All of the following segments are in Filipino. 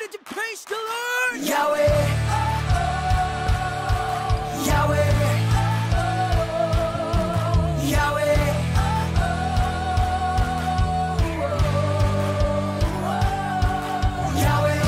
Would you praise the Lord? Yahweh, Yahweh, Yahweh, Yahweh,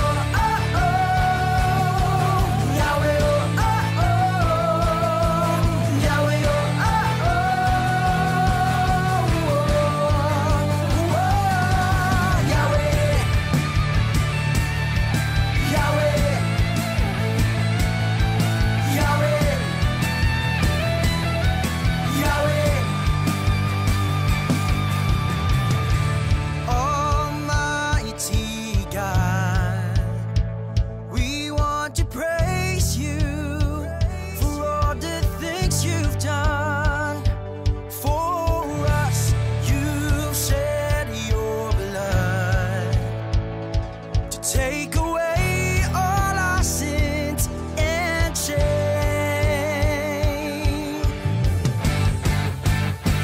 take away all our sins and shame.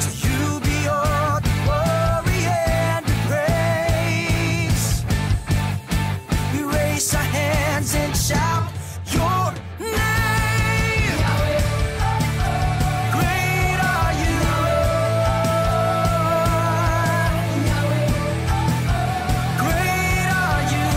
To you be all the glory and the praise. We raise our hands and shout your name. Great are you, Lord. Great are you,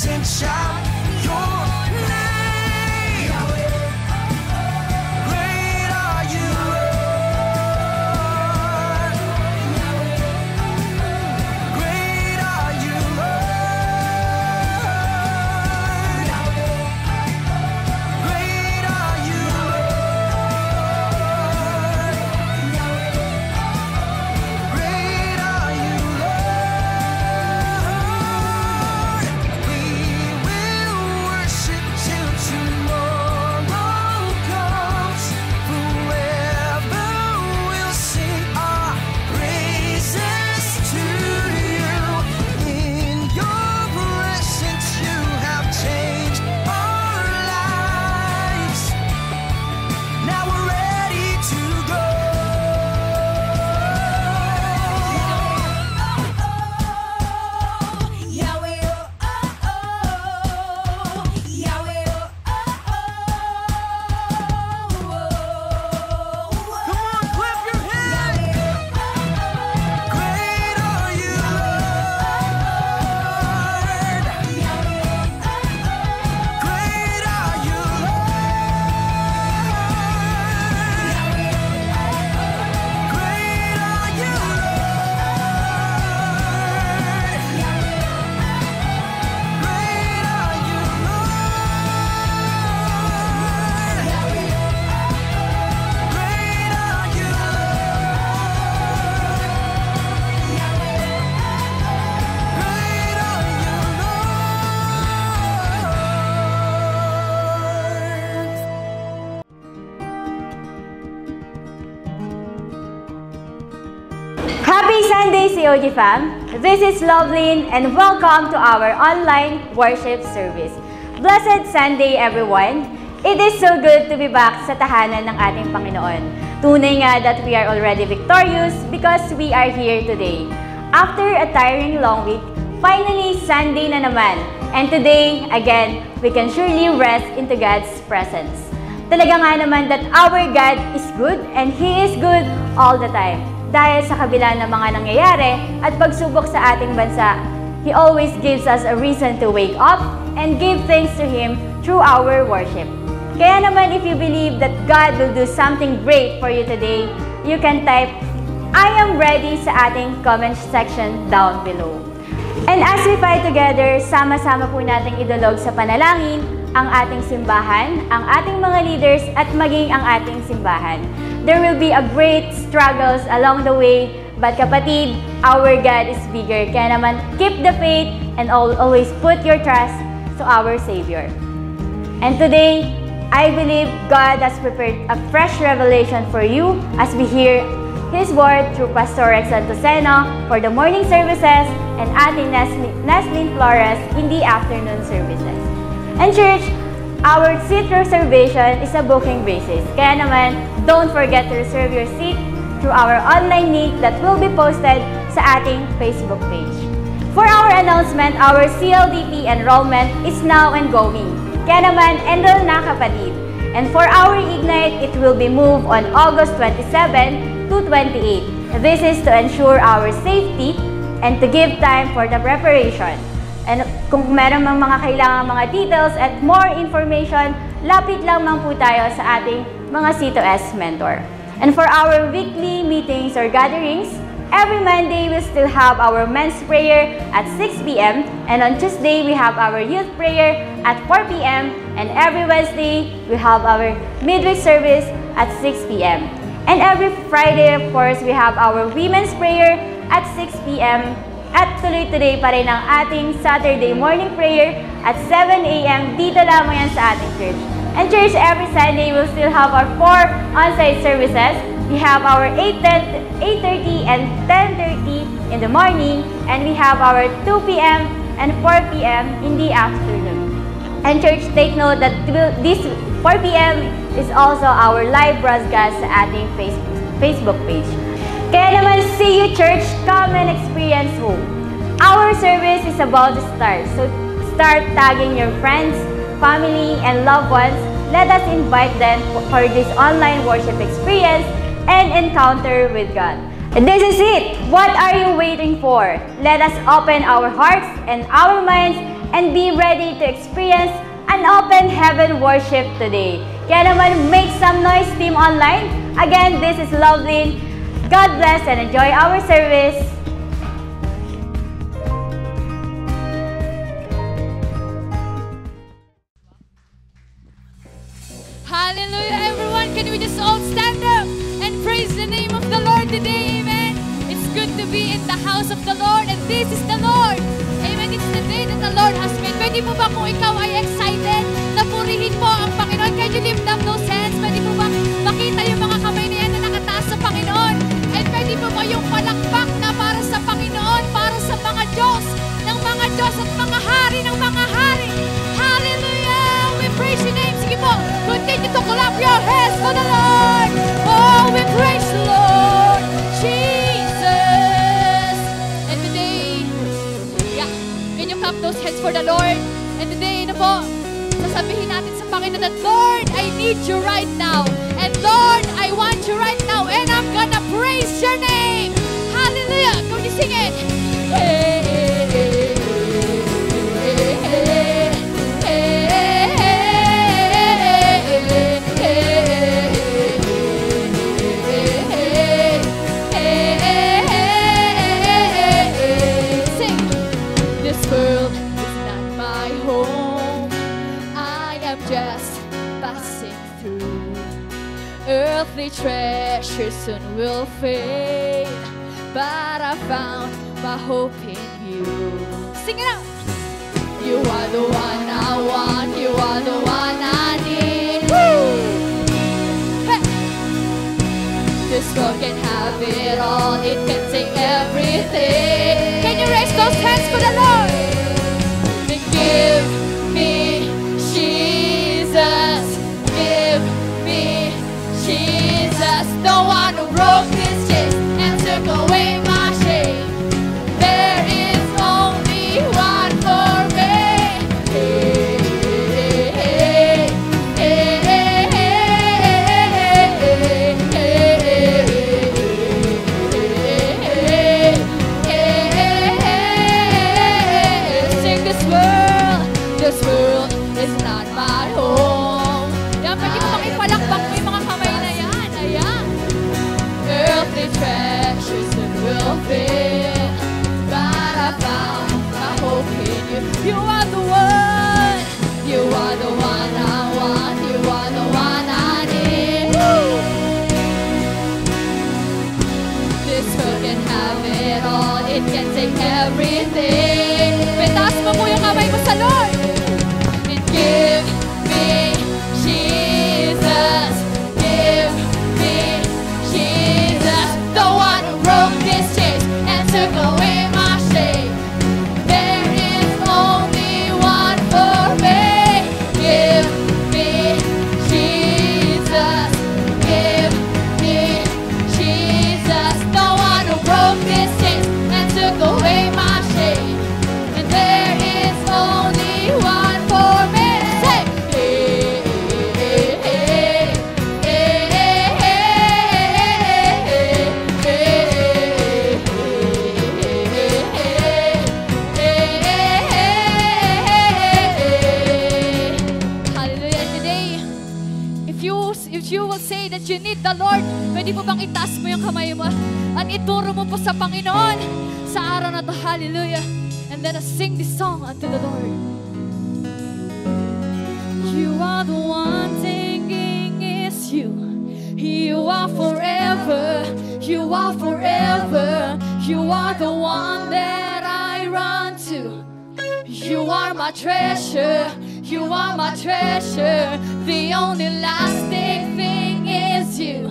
and shout your name. Great are you, Lord. Great are you, Lord. Great are you, Lord. Great are you, Happy Sunday, COG fam! This is Lovelyn and welcome to our online worship service. Blessed Sunday, everyone! It is so good to be back sa tahanan ng ating Panginoon. Tunay nga that we are already victorious because we are here today. After a tiring long week, finally Sunday na naman. And today, again, we can surely rest into God's presence. Talaga nga naman that our God is good and He is good all the time. Dahil sa kabila ng mga nangyayari at pagsubok sa ating bansa, He always gives us a reason to wake up and give thanks to Him through our worship. Kaya naman if you believe that God will do something great for you today, you can type I am ready sa ating comment section down below. And as we fight together, sama-sama po nating idulog sa panalangin ang ating simbahan, ang ating mga leaders, at maging ang ating simbahan. There will be a great struggles along the way, but kapatid, our God is bigger. Kaya naman, keep the faith and always put your trust to our Savior. And today, I believe God has prepared a fresh revelation for you as we hear His word through Pastor Rex Santoseno for the morning services and Ate Neslin Flores in the afternoon services. And church, our seat reservation is a booking basis. Kaya naman, don't forget to reserve your seat through our online link that will be posted sa ating Facebook page. For our announcement, our CLDP enrollment is now ongoing. Kaya naman, enroll na kapatid. And for our Ignite, it will be moved on August 27 to 28. This is to ensure our safety and to give time for the preparation. And kung meron mang mga kailangan mga details at more information, lapit lang po tayo sa ating mga C2S mentor. And for our weekly meetings or gatherings, every Monday we still have our men's prayer at 6 p.m. and on Tuesday we have our youth prayer at 4 p.m. and every Wednesday we have our midweek service at 6 p.m. And every Friday, of course, we have our women's prayer at 6 p.m. At tuloy-tuloy pa rin ang ating Saturday morning prayer at 7 a.m. Dito lamang yan sa ating church. And church, every Sunday, we'll still have our 4 on-site services. We have our 8:30 and 10:30 in the morning. And we have our 2 p.m. and 4 p.m. in the afternoon. And church, take note that this 4 p.m. is also our live broadcast sa ating Facebook page. Kaya naman, see you church, come and experience hope. Our service is about to start. So start tagging your friends, family, and loved ones. Let us invite them for this online worship experience and encounter with God. And this is it. What are you waiting for? Let us open our hearts and our minds and be ready to experience an open heaven worship today. Kaya naman, make some noise, team online. Again, this is Lovelyn. God bless and enjoy our service. Hallelujah, everyone. Can we just all stand up and praise the name of the Lord today? Amen. It's good to be in the house of the Lord, and this is the Lord. Amen. It's the day that the Lord has made. Pwede po ba kung ikaw ay excited na purihin po ang Panginoon? Can you lift up those hands? Pwede po ba makita yung mga kamay na yan na nakataas sa Panginoon? And pwede po ba yung palakpak na para sa Panginoon, para sa mga Diyos, ng mga Diyos at mga hari ng mga hari? Hallelujah! We praise your name. Sige po, continue to clap your hands for the Lord. Oh, we praise the Lord Jesus. And today, can you clap those hands for the Lord? And today, sasabihin natin sa Panginoon that, Lord, I need you right now. And Lord, I want you right now. And I'm gonna praise your name. Hallelujah. Can you sing it? Hey, hey, hey, hey, hey, hey. Sing. This world is not my home. I am just passing through. Earthly treasures soon will fade, but I found my hope in you. Sing it out. You are the one I want, you are the one I need. Woo! Hey! This world can have it all, it can take everything. Can you raise those hands for the Lord? Then give me Jesus, give me Jesus, the one who broke this chain and took away my shame. There is only one for me. Hey, hey, hey, hey, hey, hey, hey, hey. Sing this will fail, but I found my hope in you. You are the one. You are the one I want. You are the one I need. Woo! This world can have it all. It can take everything. Pitaas mo po yung kamay mo sa Lord. And give me Jesus. Give me Jesus. The one who broke this chains and took away my shame. There is only one for me. Give me Jesus. Give me Jesus. The one who broke this chains and took away my shame. And there is only one for me. Say, hey, hey, hey, hallelujah. Today, if you will say that you need the Lord, pwede mo bang itaas mo yung kamay mo at ituro mo po sa Panginoon sa araw na to. Hallelujah. And let us sing this song unto the Lord. You are the one, singing is you. You are forever. You are forever. You are the one that I run to. You are my treasure. You are my treasure. The only lasting thing is you.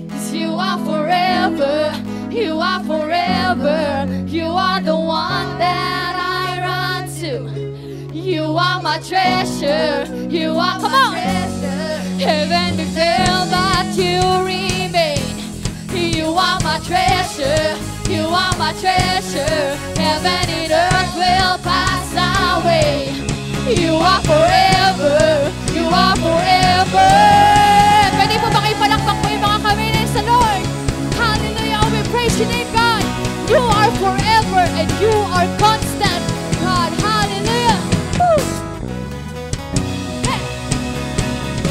'Cause you are forever. You are forever. You are the one that I run to. You are my treasure. You are my treasure. Heaven may fail, but you remain. You are my treasure. You are my treasure. Heaven and earth will pass away. You are forever. You are forever. Pwede po bang ipalakpak po yung mga kamay na sa Lord? Hallelujah. We praise your name, God. You are forever and you are constant, God. Hallelujah. Woo. Hey.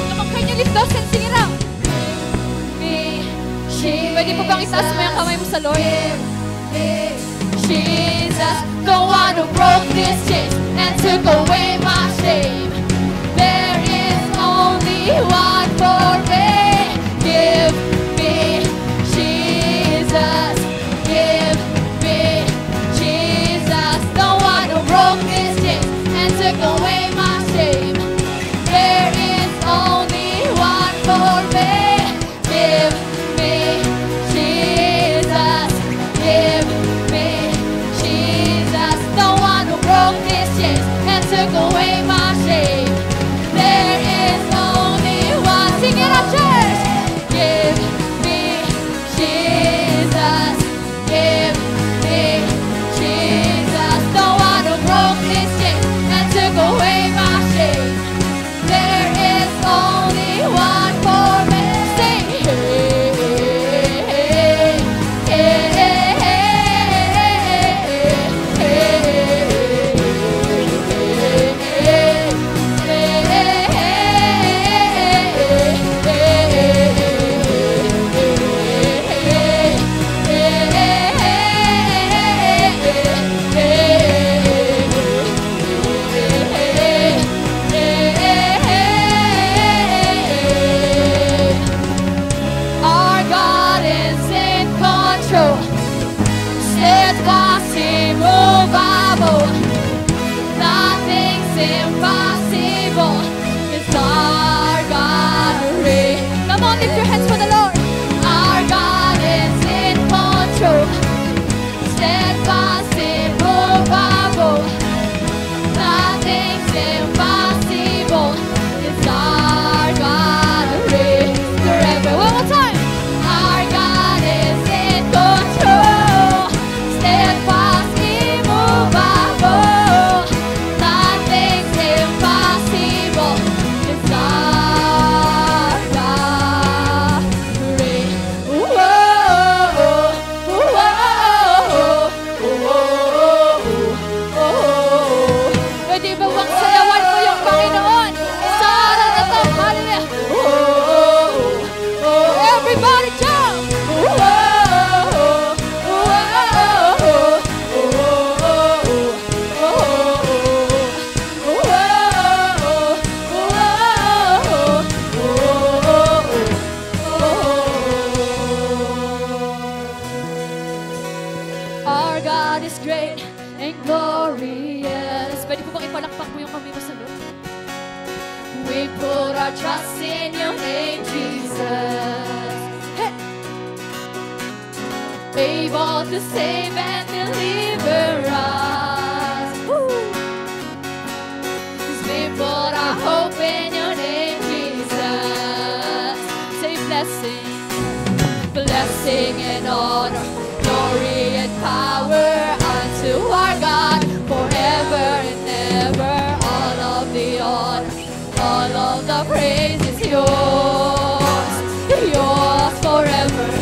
Come on, can you lift those and sing it out? Pwede po bang itaas mo yung kamay mo sa Lord? Jesus, the one who broke this chains and took away my shame. There is only one for me. Give me Jesus. Give me Jesus, the one who broke this chains and took away my shame. There is only one for me. Give me Jesus. Give me Jesus, the one who broke this chains and took away my shame. There is only one. Sing it up. and glorious. Pwede po bang ipalakpak mo yung kami mo sa loob? We put our trust in your name, Jesus. Hey! Able to save and deliver us. Woo! 'Cause we put our hope in your name, Jesus. Say blessing, blessing and honor, glory and power unto our God forever and ever. All of the honor, all of the praise is yours, yours forever.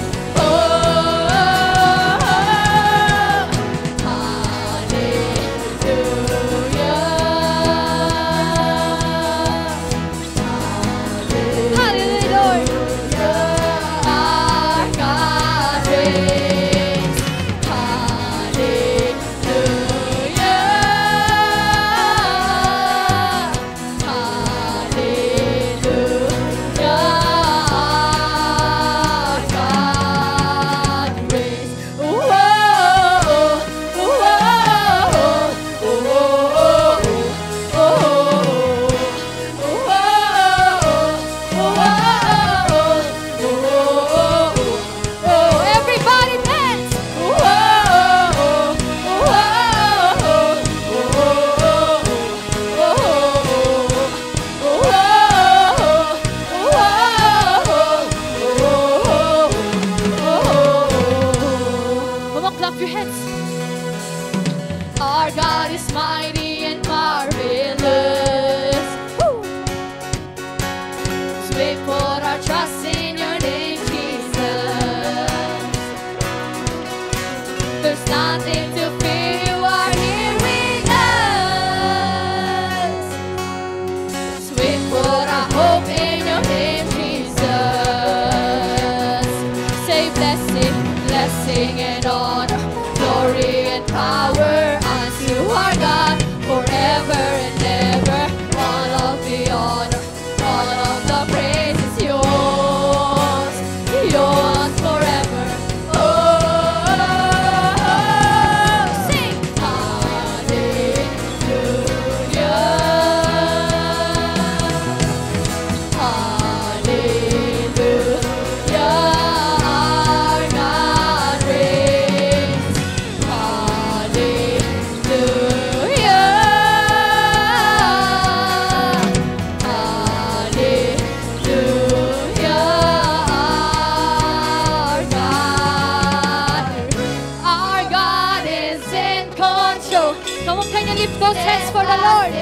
those hands for the Lord.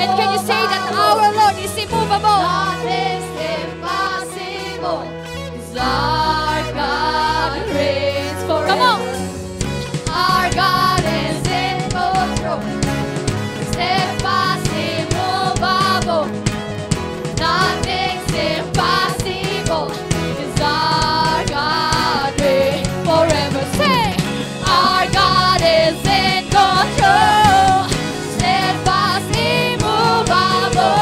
And can you say that our Lord is immovable? Nothing's impossible. 'Cause our God reigns forever. Come on. Our God is in control. Steadfast, immovable. Nothing's impossible. 'Cause our God reigns forever. Say, our God is in control. Steadfast, immovable.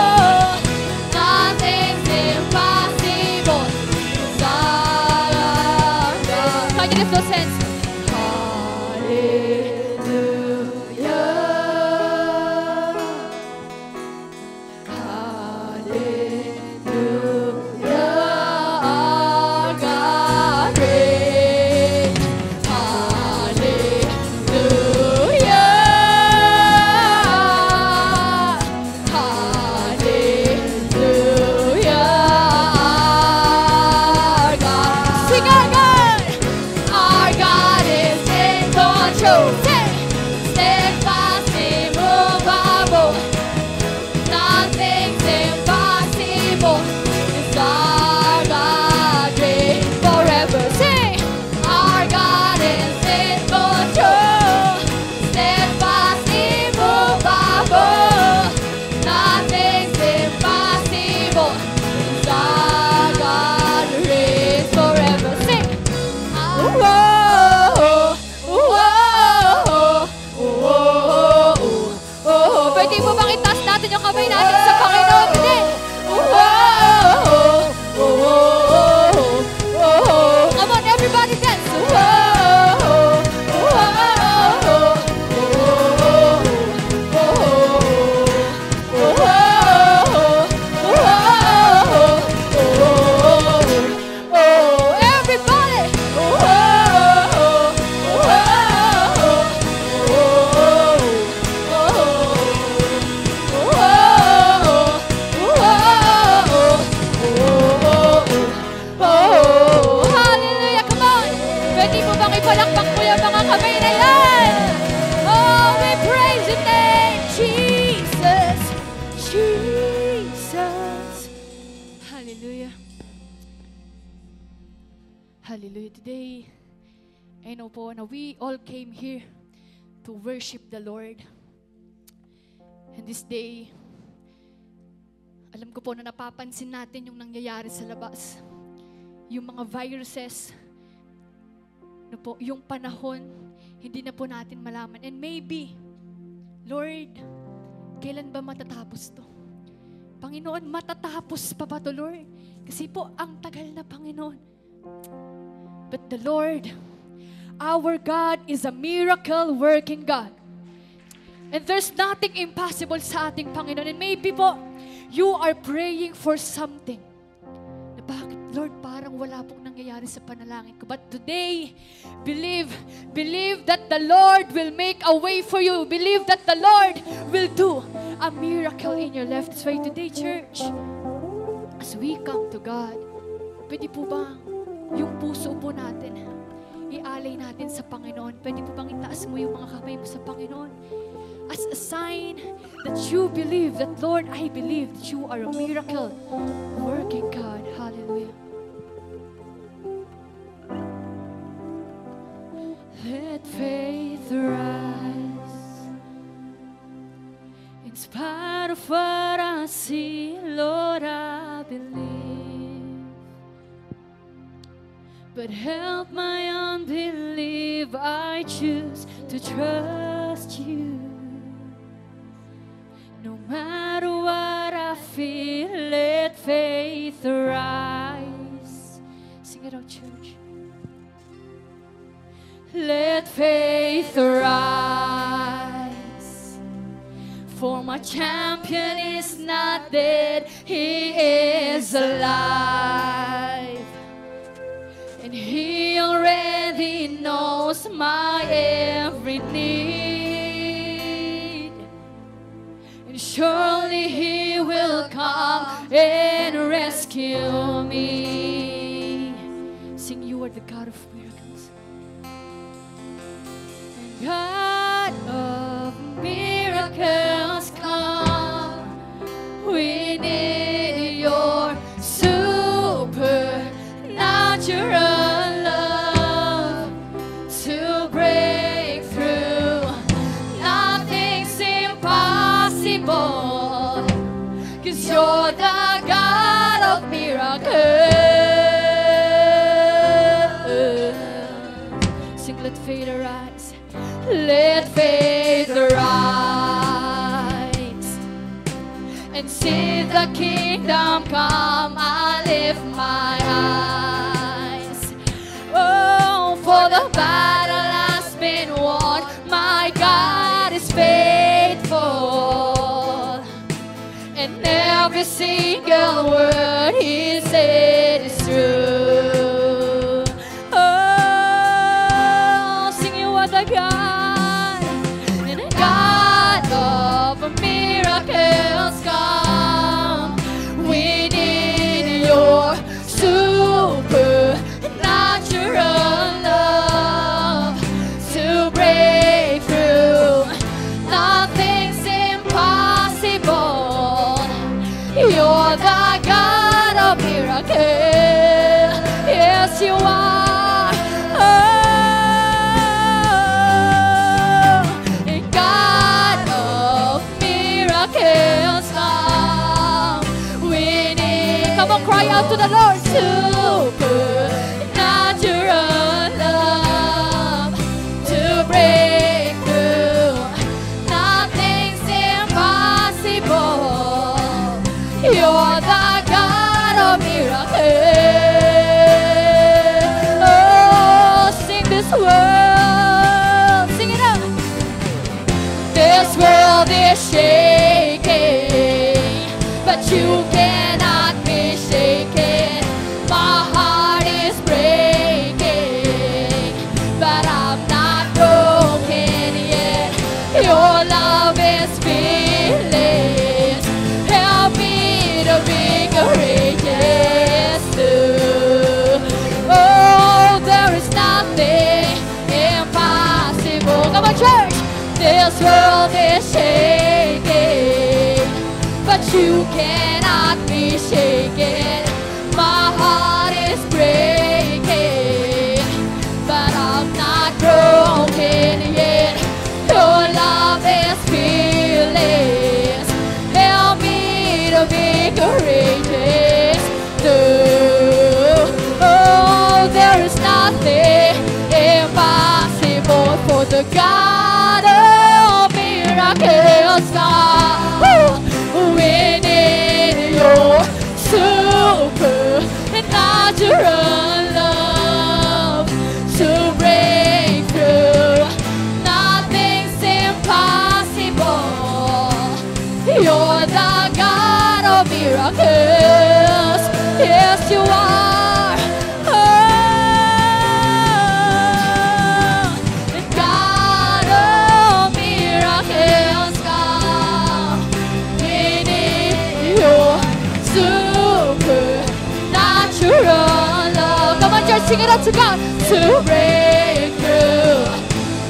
Nothing's impossible. 'Cause our God. Can you lift those hands? Ipalakpak mo yung mga kamay na yan. Oh, we praise your name, Jesus. Jesus. Hallelujah. Hallelujah. Today, I know po na we all came here to worship the Lord. And this day, alam ko po na napapansin natin yung nangyayari sa labas. Yung mga viruses, yung panahon, hindi na po natin malaman. And maybe, Lord, kailan ba matatapos to? Panginoon, matatapos pa ba to, Lord? Kasi po, ang tagal na, Panginoon. But the Lord, our God is a miracle-working God. And there's nothing impossible sa ating Panginoon. And maybe po, you are praying for something. Na bakit, Lord, parang wala pong nangyayari sa panalangin ko. But today, believe that the Lord will make a way for you. Believe that the Lord will do a miracle in your life. That's why today, church, as we come to God, pwede po ba yung puso po natin, ialay natin sa Panginoon? Pwede po bang itaas mo yung mga kamay mo sa Panginoon? As a sign that you believe that, Lord, I believe that you are a miracle working God. Hallelujah. Let faith rise. In spite of what I see, Lord, I believe. But help my unbelief, I choose to trust you. No matter what I feel, let faith rise. Sing it out, church. Let faith rise. For my champion is not dead, he is alive. And he already knows my every need. Surely he will come and rescue me. Sing, you are the God of miracles. God of miracles, come. We need your supernatural love to break through. Nothing's impossible, 'cause you're the God of miracles. Sing, let faith arise. Let faith arise and see the kingdom come. I lift my eyes. Oh, for the battle has been won. My God is faithful, and every single word he said is true. Oh, sing, you are the God, and the God of miracles, come. We need your supernatural love to break through. Nothing's impossible. You're the God of miracles. Yes, you are. Oh, God of miracles, come. We need, come on, cry out to the Lord. Supernatural love to break through. Nothing's impossible. You're the God of miracles. Oh, sing this world. Sing it out. This world is shaking, but you cannot be shaken. My heart is breaking, but I'm not broken yet. Your love is fearless. Help me to be courageous too. Oh, there is nothing This world is shaking, but you cannot be shaken. My heart is breaking, but I'm not broken yet. Your love is fearless. Help me to be courageous. Oh, there is nothing impossible for the God of miracles. We need your supernatural love to break through. Nothing's impossible. You're the God of miracles. Yes, you are. Oh, the God of miracles, God. We need your supernatural love. Come on, church, sing it out to God. To break through.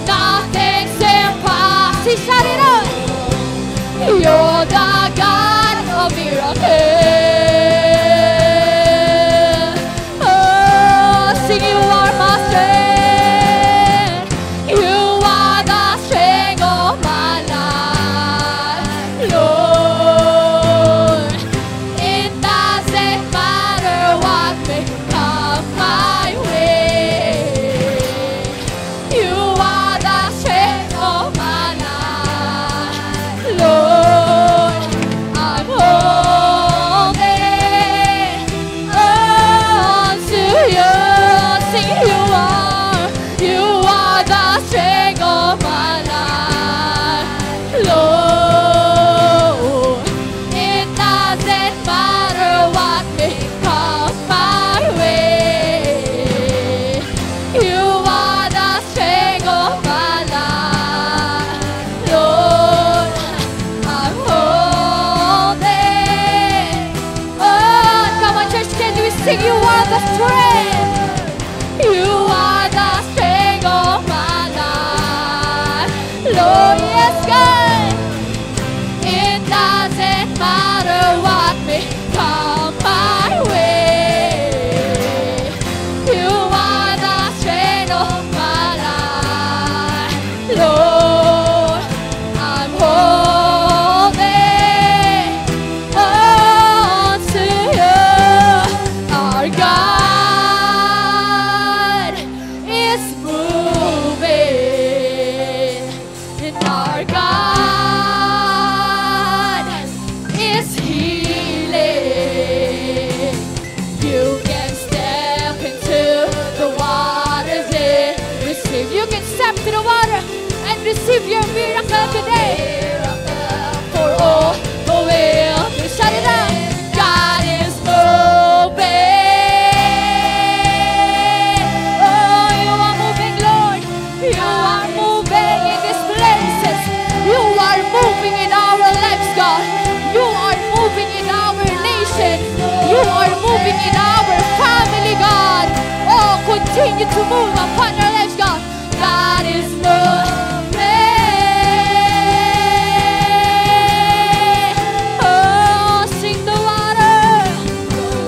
Nothing's impossible. Shout it out. You're the God of miracles. Oh, sing, you are my strength. You are the strength of my life, Lord. It doesn't matter what may come my way. You are the strength of my life, Lord. I'm holding on to you. Sing, you are the strength of my life, Lord. It doesn't matter what may come my way. You are the strength of my life, Lord. I'm holding on. Come on, church, can we sing? You are the strength. You are the strength of my life, Lord. Yes, God. It doesn't matter what may come my way. You are the strength of my life, Lord. I'm holding on to you. Our God is moving, and our God is healing. You can step into the waters and receive. You can step to the water and receive your miracle today. For all who will to shout it out. God is moving. Oh, you are moving, Lord. You are moving in these places. You are moving in our lives, God. You are moving in our nation. You are moving in our family, God. Oh, continue to move upon our lives, God. God is moving. Oh, sing the water.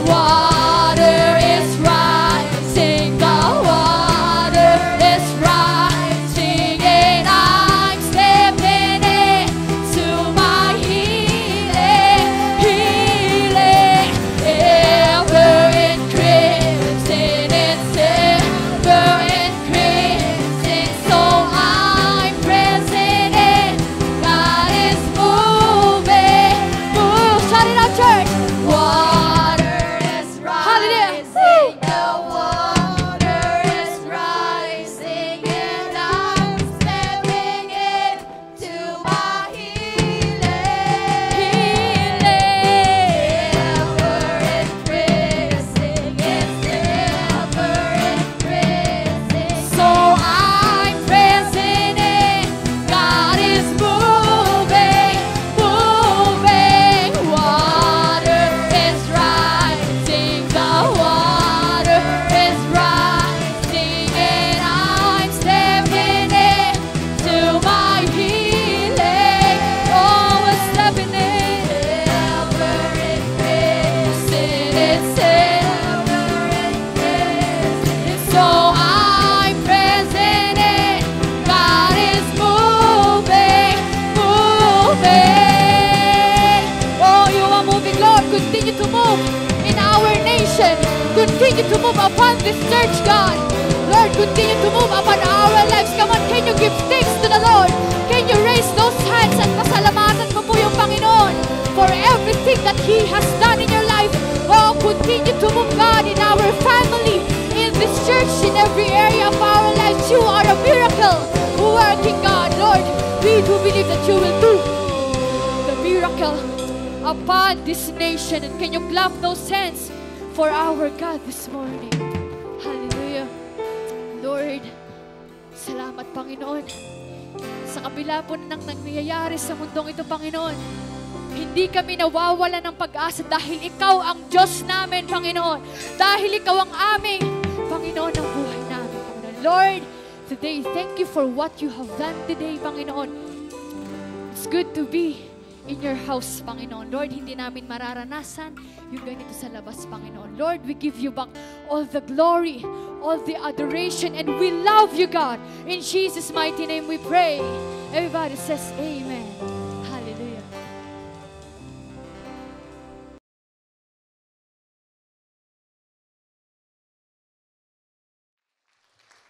Water is rising. The water is rising, and I'm stepping into my healing, ever increasing in silver and continue to move upon this church, God. Lord, continue to move upon our lives. Come on, can you give thanks to the Lord? Can you raise those hands at pasalamatan mo po yung Panginoon for everything that He has done in your life? Oh, continue to move, God, in our family, in this church, in every area of our lives. You are a miracle working God. Lord, we do believe that you will do the miracle upon this nation. And can you clap those hands for our God this morning? Hallelujah. Lord, salamat, Panginoon. Sa kabila po ng nangyayari sa mundong ito, Panginoon, hindi kami nawawala ng pag-asa dahil Ikaw ang Diyos namin, Panginoon. Dahil Ikaw ang aming Panginoon ng buhay namin, Panginoon. Lord, today, thank you for what you have done today, Panginoon. It's good to be in your house, Panginoon. Lord, hindi namin mararanasan yung ganito sa labas, Panginoon. Lord, we give you back all the glory, all the adoration, and we love you, God. In Jesus' mighty name we pray. Everybody says amen. Hallelujah.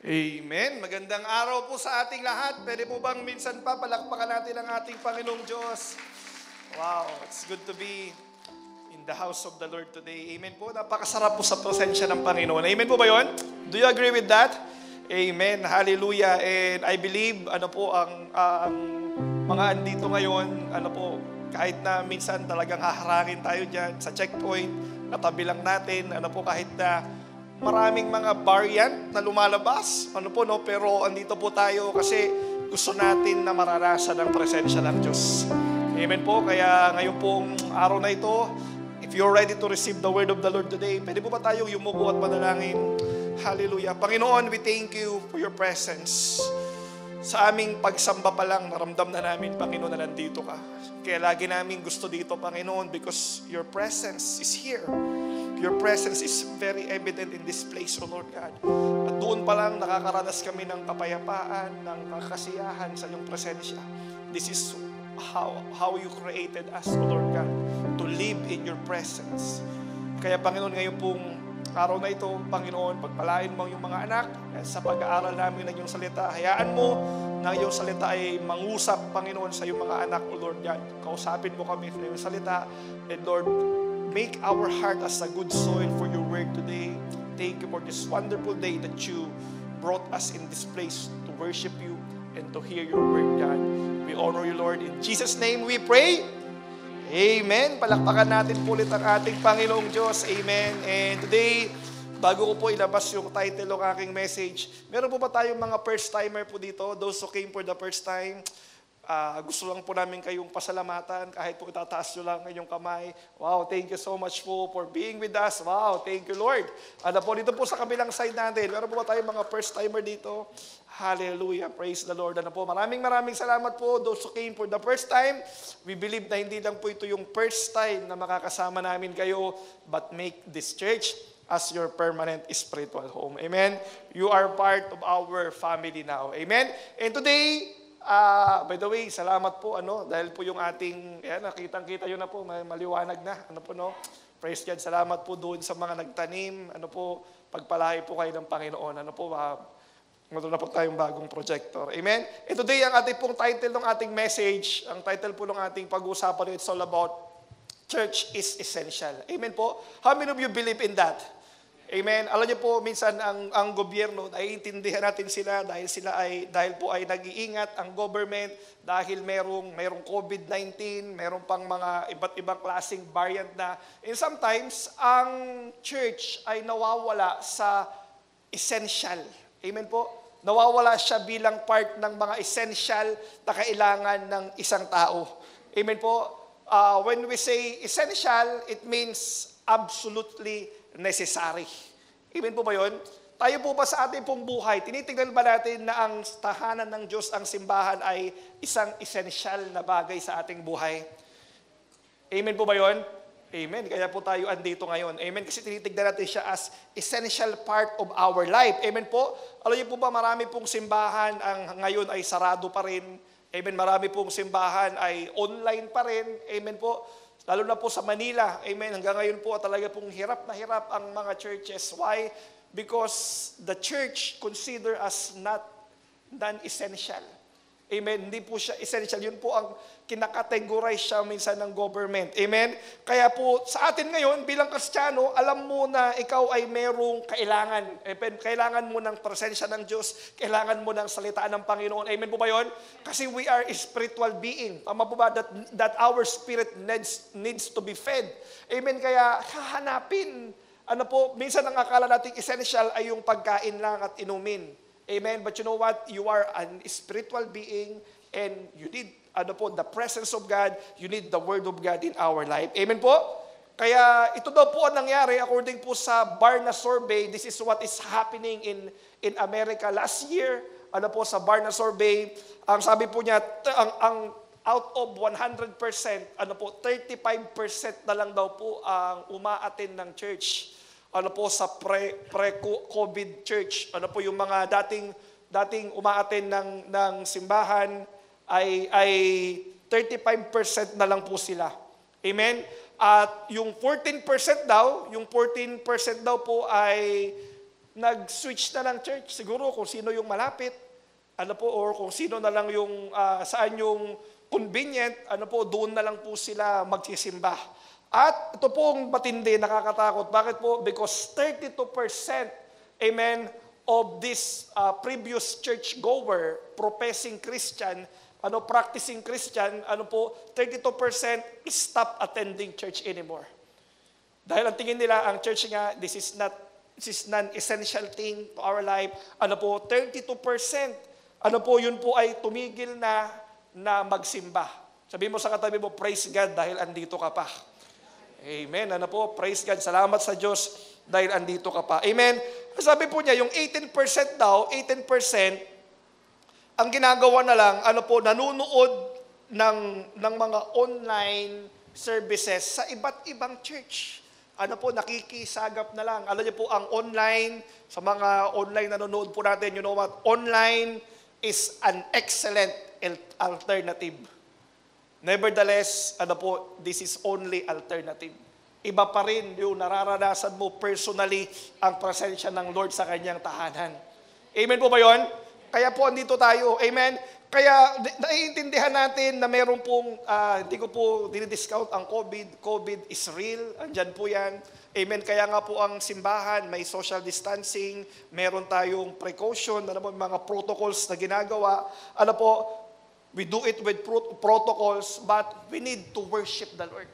Amen. Magandang araw po sa ating lahat. Pwede po bang minsan pa palakpakan natin ang ating Panginoong Diyos? Wow, it's good to be in the house of the Lord today. Amen po. Napakasarap po sa presensya ng Panginoon. Amen po ba yun? Do you agree with that? Amen. Hallelujah. And I believe, ang mga andito ngayon, kahit na minsan talagang haharangin tayo dyan sa checkpoint, natabi lang natin, kahit na maraming mga variant na lumalabas, pero andito po tayo kasi gusto natin na maranasan ang presensya ng Diyos. Amen po. Kaya ngayon pong araw na ito, if you're ready to receive the word of the Lord today, pwede po ba tayong yumuko at manalangin? Hallelujah. Panginoon, we thank you for your presence. Sa aming pagsamba pa lang, naramdam na namin, Panginoon, na nandito ka. Kaya lagi namin gusto dito, Panginoon, because your presence is here. Your presence is very evident in this place, O Lord God. At doon pa lang nakakaranas kami ng kapayapaan, ng kasiyahan sa iyong presensya. This is how you created us, O Lord God, to live in your presence. Kaya Panginoon, ngayon pong araw na ito, Panginoon, pagpalain mo yung mga anak sa pag-aaral namin ng iyong salita. Hayaan mo na iyong salita ay mangusap, Panginoon, sa iyong mga anak, O Lord God. Kausapin mo kami sa iyong salita. And Lord, make our heart as a good soil for your word today. Thank you for this wonderful day that you brought us in this place to worship you and to hear your word, God. We honor you, Lord. In Jesus' name we pray. Amen. Palakpakan natin po ulit ang ating Panginoong Diyos. Amen. And today, bago ko po ilabas yung title ng aking message, meron po ba tayong mga first-timer po dito? Those who came for the first time? Gusto lang po namin kayong pasalamatan kahit po itataas nyo lang inyong kamay. Wow, thank you so much po for being with us. Wow, thank you, Lord. Dito po sa kabilang side natin, meron po ba tayong mga first-timer dito? Hallelujah, praise the Lord. Maraming salamat po those who came for the first time. We believe na hindi lang po ito yung first time na makakasama namin kayo, but make this church as your permanent spiritual home. Amen? You are part of our family now. Amen? And today, by the way, salamat po dahil po yung ating nakitang-kita yun na po, maliwanag na. Praise God. Salamat po doon sa mga nagtanim. Pagpalahay po kayo ng Panginoon. Meron na po tayong bagong projector. Amen. And today ang ating pong title ng ating message, ang title po ng ating pag-uusapan, it's all about church is essential. Amen po. How many of you believe in that? Amen. Alam niyo po, minsan ang gobyerno, naiintindihan natin sila dahil po ay nag-iingat ang government dahil merong COVID-19, merong pang mga iba't ibang klaseng variant na. And sometimes, ang church ay nawawala sa essential. Amen po. Nawawala siya bilang part ng mga essential na kailangan ng isang tao. Amen po. When we say essential, it means absolutely necessary. Amen po ba yun? Tayo po ba sa ating pong buhay, tinitingnan ba natin na ang tahanan ng Diyos, ang simbahan ay isang essential na bagay sa ating buhay? Amen po ba yun? Amen. Kaya po tayo andito ngayon. Amen. Kasi tinitignan natin siya as essential part of our life. Amen po. Alam niyo po ba, marami pong simbahan ang ngayon ay sarado pa rin. Amen. Marami pong simbahan ay online pa rin. Amen po. Lalo na po sa Manila. Amen. Hanggang ngayon po talaga pong hirap na hirap ang mga churches. Why? Because the church consider as not non-essential. Amen. Hindi po siya essential. Yun po ang kinakategorize siya minsan ng government. Amen. Kaya po sa atin ngayon bilang Kristiyano, alam mo na ikaw ay merong kailangan. Amen. Kailangan mo ng presensya ng Diyos. Kailangan mo ng salita ng Panginoon. Amen po ba yun? Kasi we are a spiritual being. Tama po ba? That our spirit needs to be fed. Amen. Kaya hahanapin. Minsan ang akala nating essential ay yung pagkain lang at inumin. Amen. But you know what? You are a spiritual being and you need the presence of God. You need the Word of God in our life. Amen po? Kaya ito daw po ang nangyari according po sa Barna survey. This is what is happening in America last year. Sa Barna survey, ang sabi po niya, ang out of 100%, 35% na lang daw po ang umaattend ng church. Sa pre-COVID church. Yung mga dating umaattend ng simbahan ay 35% na lang po sila. Amen? At yung 14% daw po ay nag-switch na ng church. Siguro kung sino yung malapit, or kung sino na lang yung saan yung convenient, doon na lang po sila magsisimba. At ito pong matindi, nakakatakot. Bakit po? Because 32%, amen, of this previous church-goer, professing Christian, practicing Christian, 32% stop attending church anymore. Dahil ang tingin nila, ang church nga, this is non-essential thing to our life. 32%, yun po ay tumigil na magsimba. Sabihin mo sa katabi mo, praise God dahil andito ka pa. Amen. Praise God. Salamat sa Diyos dahil andito ka pa. Amen. Sabi po niya, yung 18% daw, 18%, ang ginagawa na lang, nanunood ng mga online services sa iba't ibang church. Nakikisagap na lang. Alam niyo po, ang online, sa mga online nanonood po natin, you know what? Online is an excellent alternative. Nevertheless, this is only alternative. Iba pa rin yung nararanasan mo personally ang presensya ng Lord sa kanyang tahanan. Amen po ba yun? Kaya po andito tayo. Amen? Kaya naiintindihan natin na meron pong, hindi ko po dinidiscount ang COVID. COVID is real. Andyan po yan. Amen? Kaya nga po ang simbahan, may social distancing, meron tayong precaution, mga protocols na ginagawa. We do it with protocols, but we need to worship the Lord.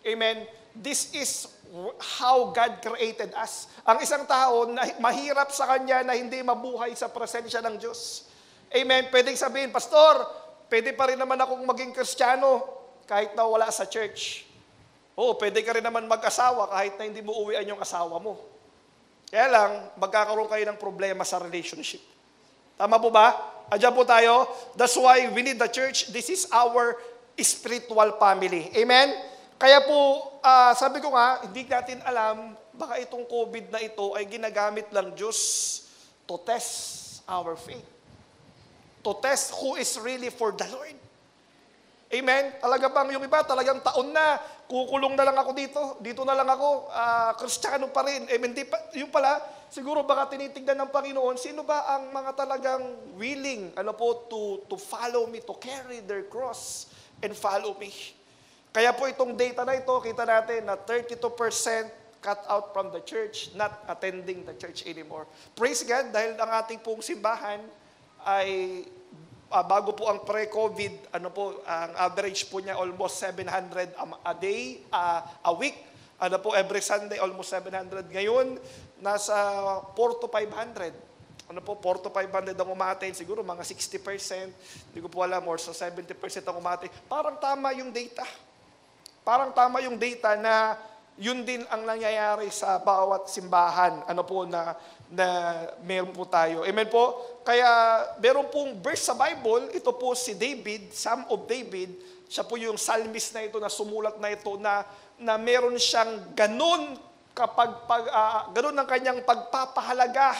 Amen? This is how God created us. Ang isang tao, mahirap sa kanya na hindi mabuhay sa presensya ng Diyos. Amen? Pwedeng sabihin, Pastor, pwede pa rin naman akong maging Kristiyano kahit na wala sa church. Oo, pwede ka rin naman mag-asawa kahit na hindi mo uwian yung asawa mo. Kaya lang, magkakaroon kayo ng problema sa relationship. Tama po ba? Adyan po tayo. That's why we need the church. This is our spiritual family. Amen? Kaya po, sabi ko nga, hindi natin alam, baka itong COVID na ito ay ginagamit lang Diyos to test our faith. To test who is really for the Lord. Amen? Talaga bang yung iba, talagang taon na, kukulong na lang ako dito na lang ako, Kristiyano pa rin. Amen? Yung pala, siguro baka tinitignan ng Panginoon, sino ba ang mga talagang willing, to follow me, to carry their cross and follow me. Kaya po itong data na ito, kita natin na 32% cut out from the church, not attending the church anymore. Praise God, dahil ang ating pong simbahan ay bago po ang pre-COVID, ang average po niya almost 700 a day, a week. Every Sunday, almost 700. Ngayon, nasa 4 to 500. 4 to 500 ang umaten. Siguro mga 60%. Hindi ko po alam, or sa 70% ang umaten. Parang tama yung data. Na yun din ang nangyayari sa bawat simbahan. Na meron po tayo. Amen po? Kaya meron pong verse sa Bible, ito po si David, Psalm of David, siya po yung psalmist na ito, na sumulat na ito, na meron siyang ganun ang kanyang pagpapahalaga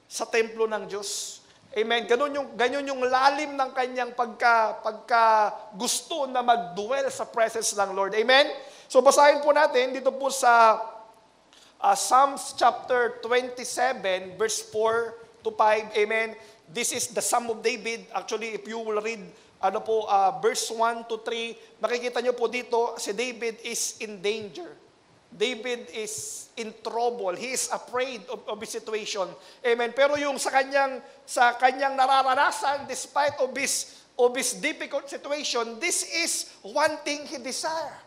sa templo ng Diyos. Amen. Ganyan yung lalim ng kanyang pagka gusto na mag-dwell sa presence ng Lord. Amen. So basahin po natin dito po sa Psalms chapter 27 verse 4 to 5. Amen. This is the Psalm of David. Actually, if you will read verse 1 to 3, makikita nyo po dito si David is in danger. David is in trouble. He is afraid of his situation. Amen. Pero yung sa kanyang nararanasan, despite of his difficult situation, this is one thing he desire.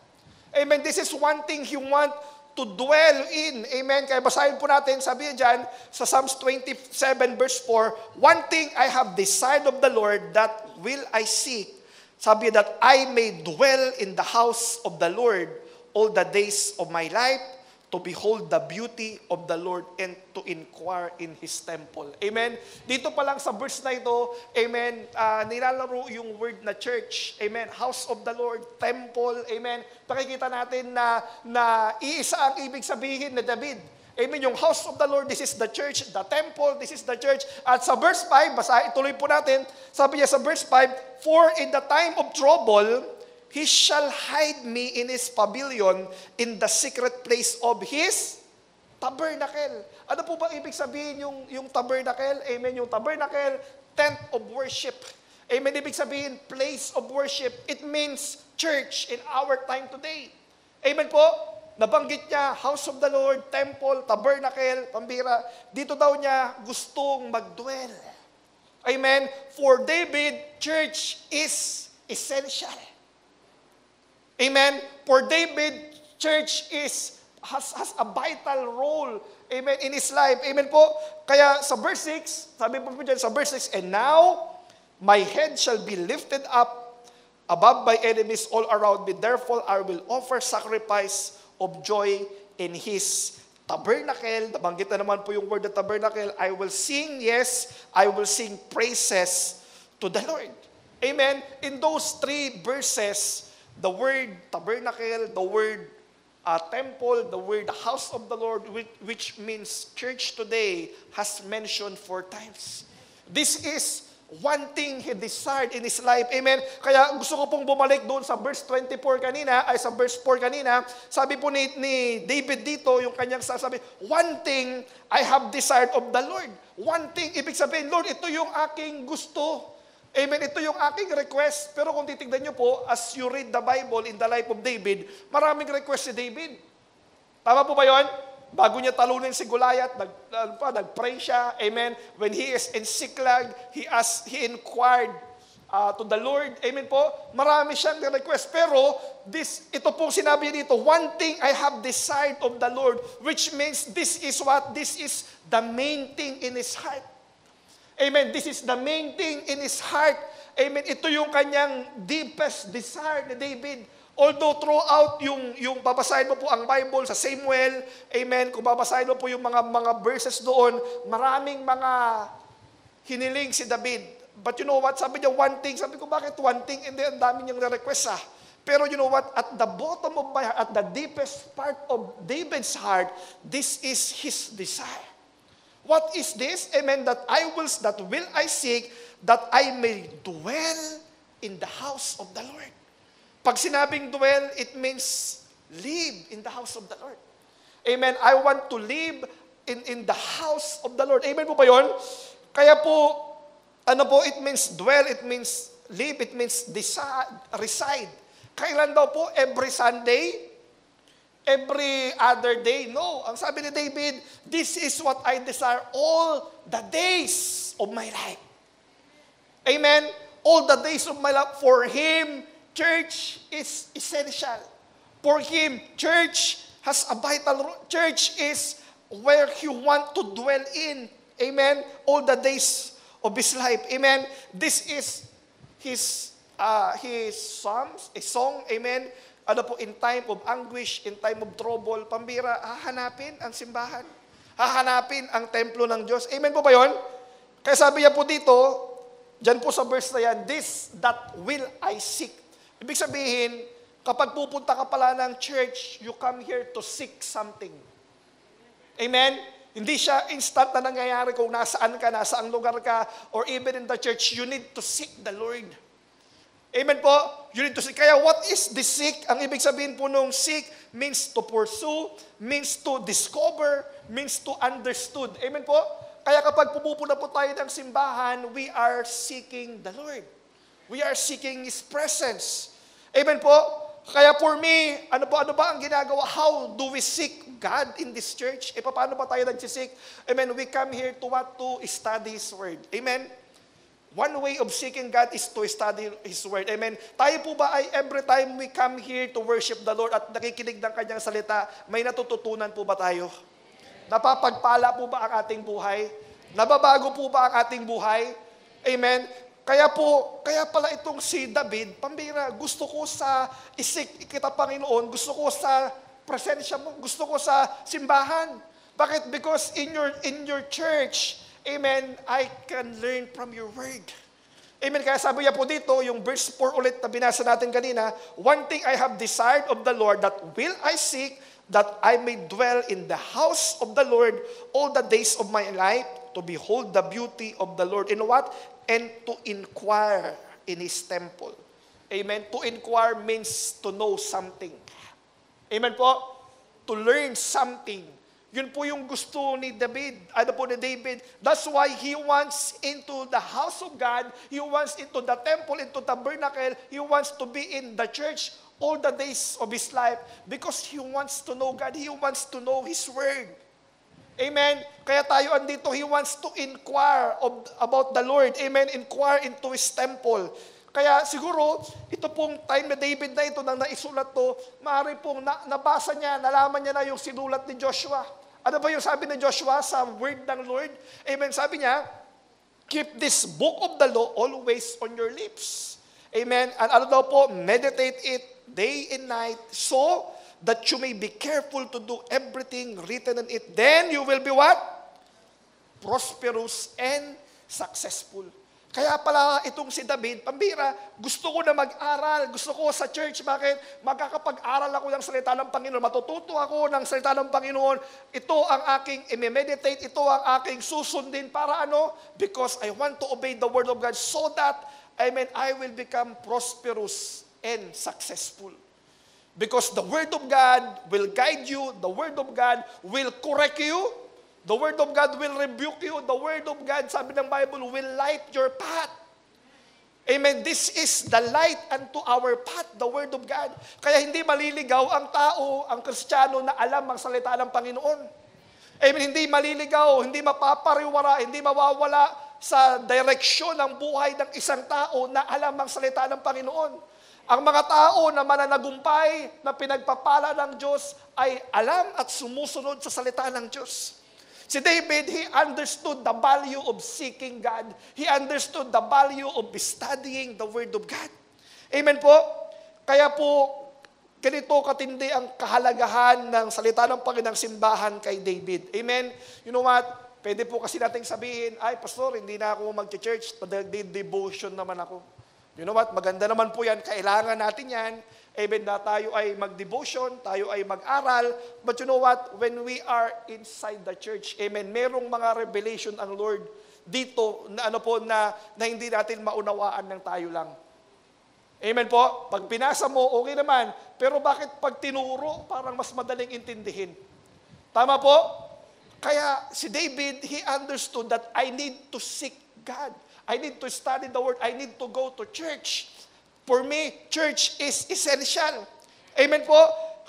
Amen. This is one thing he want to dwell in. Amen. Kaya basahin po natin, sabi niya dyan, sa Psalms 27 verse 4, one thing I have desired of the Lord, that will I seek. Sabi niya, that I may dwell in the house of the Lord all the days of my life, to behold the beauty of the Lord and to inquire in His temple. Amen? Dito pa lang sa verse na ito, amen, nilalaro yung word na church. Amen? House of the Lord, temple. Amen? Pakikita natin na iisa ang ibig sabihin na David. Amen? Yung house of the Lord, this is the church. The temple, this is the church. At sa verse 5, ituloy po natin, sabi niya sa verse 5, for in the time of trouble, He shall hide me in His pavilion, in the secret place of His tabernacle. Ano po ba ibig sabihin yung tabernacle? Amen. Yung tabernacle, tent of worship. Amen. Ibig sabihin, place of worship. It means church in our time today. Amen po. Nabanggit niya, house of the Lord, temple, tabernacle, pambira. Dito daw niya gustong magdwell. Amen. For David, church is essential. Amen. For David, church has a vital role, amen, in his life. Amen po. Kaya sa verse 6, sabi po dyan sa verse 6, and now my head shall be lifted up above my enemies all around me. Therefore, I will offer sacrifice of joy in His tabernacle. Nabanggit na naman po yung word na tabernacle. I will sing, yes, I will sing praises to the Lord. Amen. In those three verses, the word tabernacle, the word temple, the word house of the Lord, which means church today, has mentioned 4 times. This is one thing he desired in his life. Amen? Kaya gusto ko pong bumalik doon sa verse 24 kanina, ay sa verse 4 kanina, sabi po ni David dito, yung kanyang sasabi, one thing I have desired of the Lord. One thing, ibig sabihin, Lord, ito yung aking gusto. Amen, ito yung aking request. Pero kung titignan nyo po, as you read the Bible in the life of David, maraming request si David. Tama po ba yun? Bago niya talunin si Goliath, nag-pray siya. Amen. When he is in Siklag, he inquired to the Lord. Amen po. Marami siyang request. Pero ito pong sinabi dito, one thing I have desired of the Lord, which means this is the main thing in his heart. Amen. This is the main thing in his heart. Amen. Ito yung kanyang deepest desire ni David. Although throughout yung babasahin mo po ang Bible sa Samuel, amen, kung babasahin mo po yung mga verses doon, maraming mga hiniling si David. But you know what? Sabi niya one thing. Sabi ko, bakit one thing? And then, ang dami niyang request Pero you know what? At the bottom of my heart, at the deepest part of David's heart, this is his desire. What is this? Amen. That will I seek, that I may dwell in the house of the Lord. Pag sinabing dwell, it means live in the house of the Lord. Amen. I want to live in the house of the Lord. Amen po ba yun? Kaya po, it means dwell, it means live, it means reside. Kailan daw po? Every Sunday? Every other day? No. Ang sabi ni David, this is what I desire all the days of my life. Amen? All the days of my life. For Him, church is essential. For Him, church has a vital role. Church is where He wants to dwell in. Amen? All the days of His life. Amen? This is His psalms, a song. Amen? In time of anguish, in time of trouble, pambira, hahanapin ang simbahan. Hahanapin ang templo ng Diyos. Amen po ba yun? Kaya sabi niya po dito, dyan po sa verse na yan, that will I seek. Ibig sabihin, kapag pupunta ka pala ng church, you come here to seek something. Amen? Hindi siya instant na nangyayari kung nasaan ka, nasaang lugar ka, or even in the church, you need to seek the Lord. Amen po? You need to seek. Kaya what is the seek? Ang ibig sabihin po nung seek means to pursue, means to discover, means to understood. Amen po? Kaya kapag pumupunta po tayo ng simbahan, we are seeking the Lord. We are seeking His presence. Amen po? Kaya for me, ano ba ang ginagawa? How do we seek God in this church? Paano ba tayo nagsisik? Amen. We come here to what? To study His Word. Amen. One way of seeking God is to study His Word. Amen. Tayo po ba ay every time we come here to worship the Lord at nakikinig ng Kanyang salita, may natututunan po ba tayo? Napapagpala po ba ang ating buhay? Nababago po ba ang ating buhay? Amen. Kaya pala itong si David, pambira, gusto ko sa isik kita Panginoon, gusto ko sa presensya mo, gusto ko sa simbahan. Bakit? Because in your church, amen, I can learn from your word. Amen. Kaya sabi niya po dito, yung verse 4 ulit na binasa natin kanina, one thing I have desired of the Lord, that will I seek, that I may dwell in the house of the Lord all the days of my life, to behold the beauty of the Lord. In what? And to inquire in His temple. Amen. To inquire means to know something. Amen po? To learn something. Yun po yung gusto ni David. That's why he wants into the house of God. He wants into the temple, into the tabernacle. He wants to be in the church all the days of his life because he wants to know God. He wants to know His Word. Amen? Kaya tayo andito, he wants to inquire about the Lord. Amen? Inquire into His temple. Kaya siguro, ito pong time na David na ito, nang naisulat to, maaari pong nabasa niya, nalaman niya na yung sinulat ni Joshua. Ano ba yung sabi ni Joshua sa word ng Lord? Amen? Sabi niya, keep this book of the law always on your lips. Amen? And ano daw po, meditate it day and night so that you may be careful to do everything written in it. Then you will be what? Prosperous and successful. Kaya pala itong si David, pambira, gusto ko na mag-aral, gusto ko sa church. Bakit? Magkakapag-aral ako ng salita ng Panginoon, matututo ako ng salita ng Panginoon. Ito ang aking i-meditate, ito ang aking susundin para ano? Because I want to obey the Word of God so that, amen, I will become prosperous and successful. Because the Word of God will guide you, the Word of God will correct you, the Word of God will rebuke you. The Word of God, sabi ng Bible, will light your path. Amen. This is the light unto our path, the Word of God. Kaya hindi maliligaw ang tao, ang Kristiyano na alam ang salita ng Panginoon. Amen. Hindi maliligaw, hindi mapapariwara, hindi mawawala sa direksyon ng buhay ng isang tao na alam ang salita ng Panginoon. Ang mga tao na mananagumpay, na pinagpapala ng Diyos, ay alam at sumusunod sa salita ng Diyos. Si David, he understood the value of seeking God. He understood the value of studying the Word of God. Amen po? Kaya po, ganito katindi ang kahalagahan ng salita ng Panginoong simbahan kay David. Amen? You know what? Pwede po kasi nating sabihin, ay, Pastor, hindi na ako mag-church, devotion naman ako. You know what? Maganda naman po yan. Kailangan natin yan. Amen, na tayo ay mag-devotion, tayo ay mag-aral. But you know what? When we are inside the church, amen, merong mga revelation ang Lord dito na ano po na hindi natin maunawaan ng tayo lang. Amen po? Pag pinasa mo, okay naman. Pero bakit pag tinuro, parang mas madaling intindihin? Tama po? Kaya si David, he understood that I need to seek God. I need to study the Word. I need to go to church. For me, church is essential. Amen po?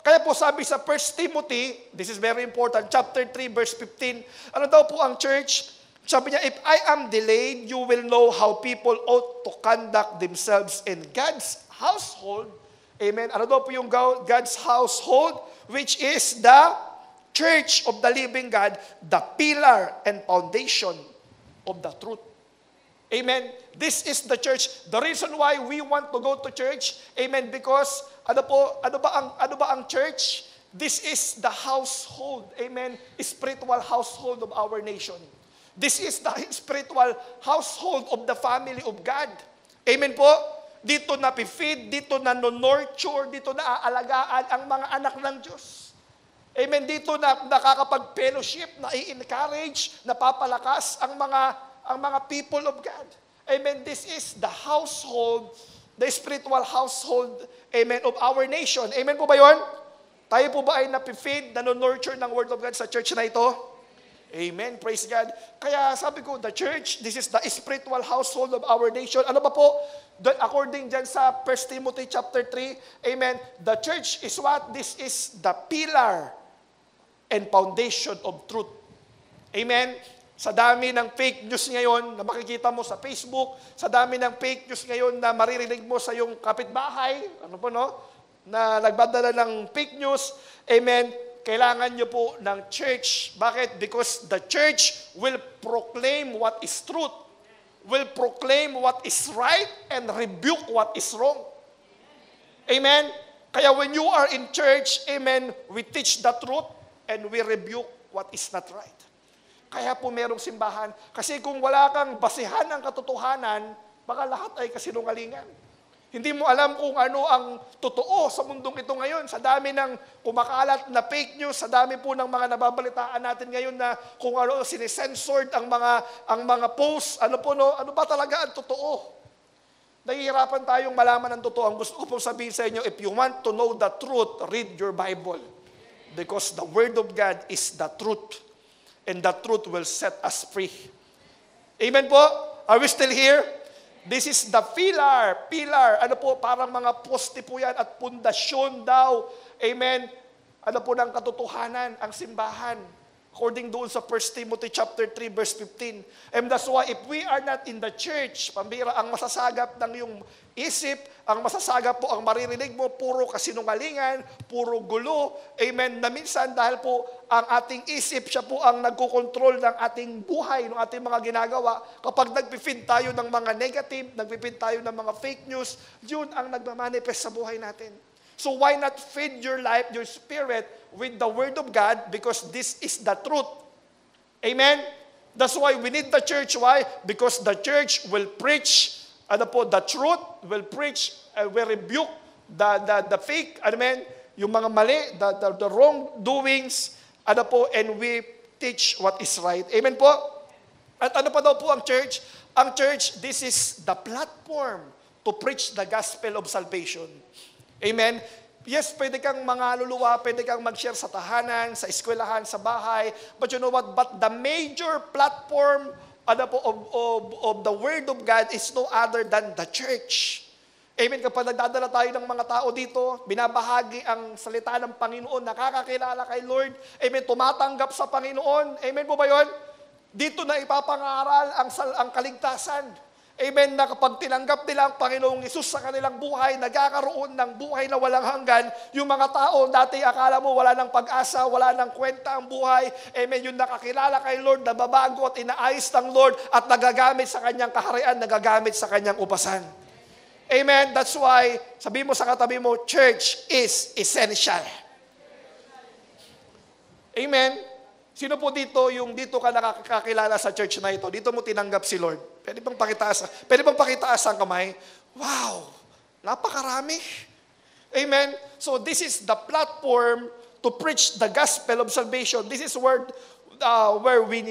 Kaya po sabi sa 1 Timothy, this is very important, chapter 3, verse 15, ano daw po ang church? Sabi niya, if I am delayed, you will know how people ought to conduct themselves in God's household. Amen. Ano daw po yung God's household? Which is the church of the living God, the pillar and foundation of the truth. Amen. This is the church. The reason why we want to go to church, amen, because ano ba ang church? This is the household, amen, spiritual household of our nation. This is the spiritual household of the family of God. Amen po? Dito na-feed, dito na nurture, dito na aalagaan ang mga anak ng Diyos. Amen, dito na nakakapag-fellowship, na i-encourage, napapalakas ang mga people of God. Amen, this is the household, the spiritual household, amen, of our nation. Amen po ba yun? Tayo po ba ay napifeed, nanonurture ng Word of God sa church na ito? Amen, praise God. Kaya sabi ko, the church, this is the spiritual household of our nation. Ano ba po? According dyan sa 1 Timothy chapter 3, amen, the church is what? This is the pillar and foundation of truth. Amen? Sa dami ng fake news ngayon na makikita mo sa Facebook, sa dami ng fake news ngayon na maririnig mo sa iyong kapitbahay, ano po no? Na nagbadala ng fake news, amen, kailangan nyo po ng church. Bakit? Because the church will proclaim what is truth, will proclaim what is right, and rebuke what is wrong. Amen? Kaya when you are in church, amen, we teach the truth and we rebuke what is not right. Kaya po merong simbahan. Kasi kung wala kang basihan ng katotohanan, baka lahat ay kasinungalingan. Hindi mo alam kung ano ang totoo sa mundong ito ngayon. Sa dami ng kumakalat na fake news, sa dami po ng mga nababalitaan natin ngayon na kung ano sinisensored ang mga posts, ano ba talaga ang totoo? Nahihirapan tayong malaman ang totoo. Ang gusto ko pong sabihin sa inyo, if you want to know the truth, read your Bible. Because the Word of God is the truth. And the truth will set us free. Amen po? Are we still here? This is the pillar. Ano po, parang mga poste po yan at pundasyon daw. Amen. Ano po ng katotohanan, ang simbahan. According doon sa 1 Timothy chapter 3 verse 15. And that's why if we are not in the church, pambira, ang masasagap ng iyong isip, ang masasagap po, ang maririnig mo, puro kasinungalingan, puro gulo. Amen. Na minsan dahil po ang ating isip, siya po ang nagkokontrol ng ating buhay, ng ating mga ginagawa. Kapag nagpifeed tayo ng mga negative, nagpifeed tayo ng mga fake news, yun ang nagmamanifest sa buhay natin. So why not feed your life, your spirit, with the Word of God? Because this is the truth. Amen? That's why we need the church. Why? Because the church will preach, the truth, will preach, will rebuke the fake, yung mga mali, the wrongdoings, and we teach what is right. Amen po? At ano pa daw po ang church? Ang church, this is the platform to preach the gospel of salvation. Amen? Yes, pwede kang mangaluluwa, pwede kang mag-share sa tahanan, sa eskwelahan, sa bahay. But you know what? But the major platform of the Word of God is no other than the church. Amen? Kapag nagdadala tayo ng mga tao dito, binabahagi ang salita ng Panginoon, nakakakilala kay Lord, amen, tumatanggap sa Panginoon. Amen po ba yun? Dito na ipapangaral ang kaligtasan. Amen, na kapag tinanggap nila ang Panginoong Hesus sa kanilang buhay, nagkakaroon ng buhay na walang hanggan. Yung mga tao, dati akala mo wala ng pag-asa, wala ng kwenta ang buhay. Amen, yung nakakilala kay Lord, nababago at inaayos ng Lord at nagagamit sa kanyang kaharian, nagagamit sa kanyang upasan. Amen, that's why, sabi mo sa katabi mo, church is essential. Amen. Sino po dito yung dito ka nakakakilala sa church na ito? Dito mo tinanggap si Lord. Pwede bang pakitaas ang kamay? Wow! Napakarami. Amen? So this is the platform to preach the gospel of salvation. This is where we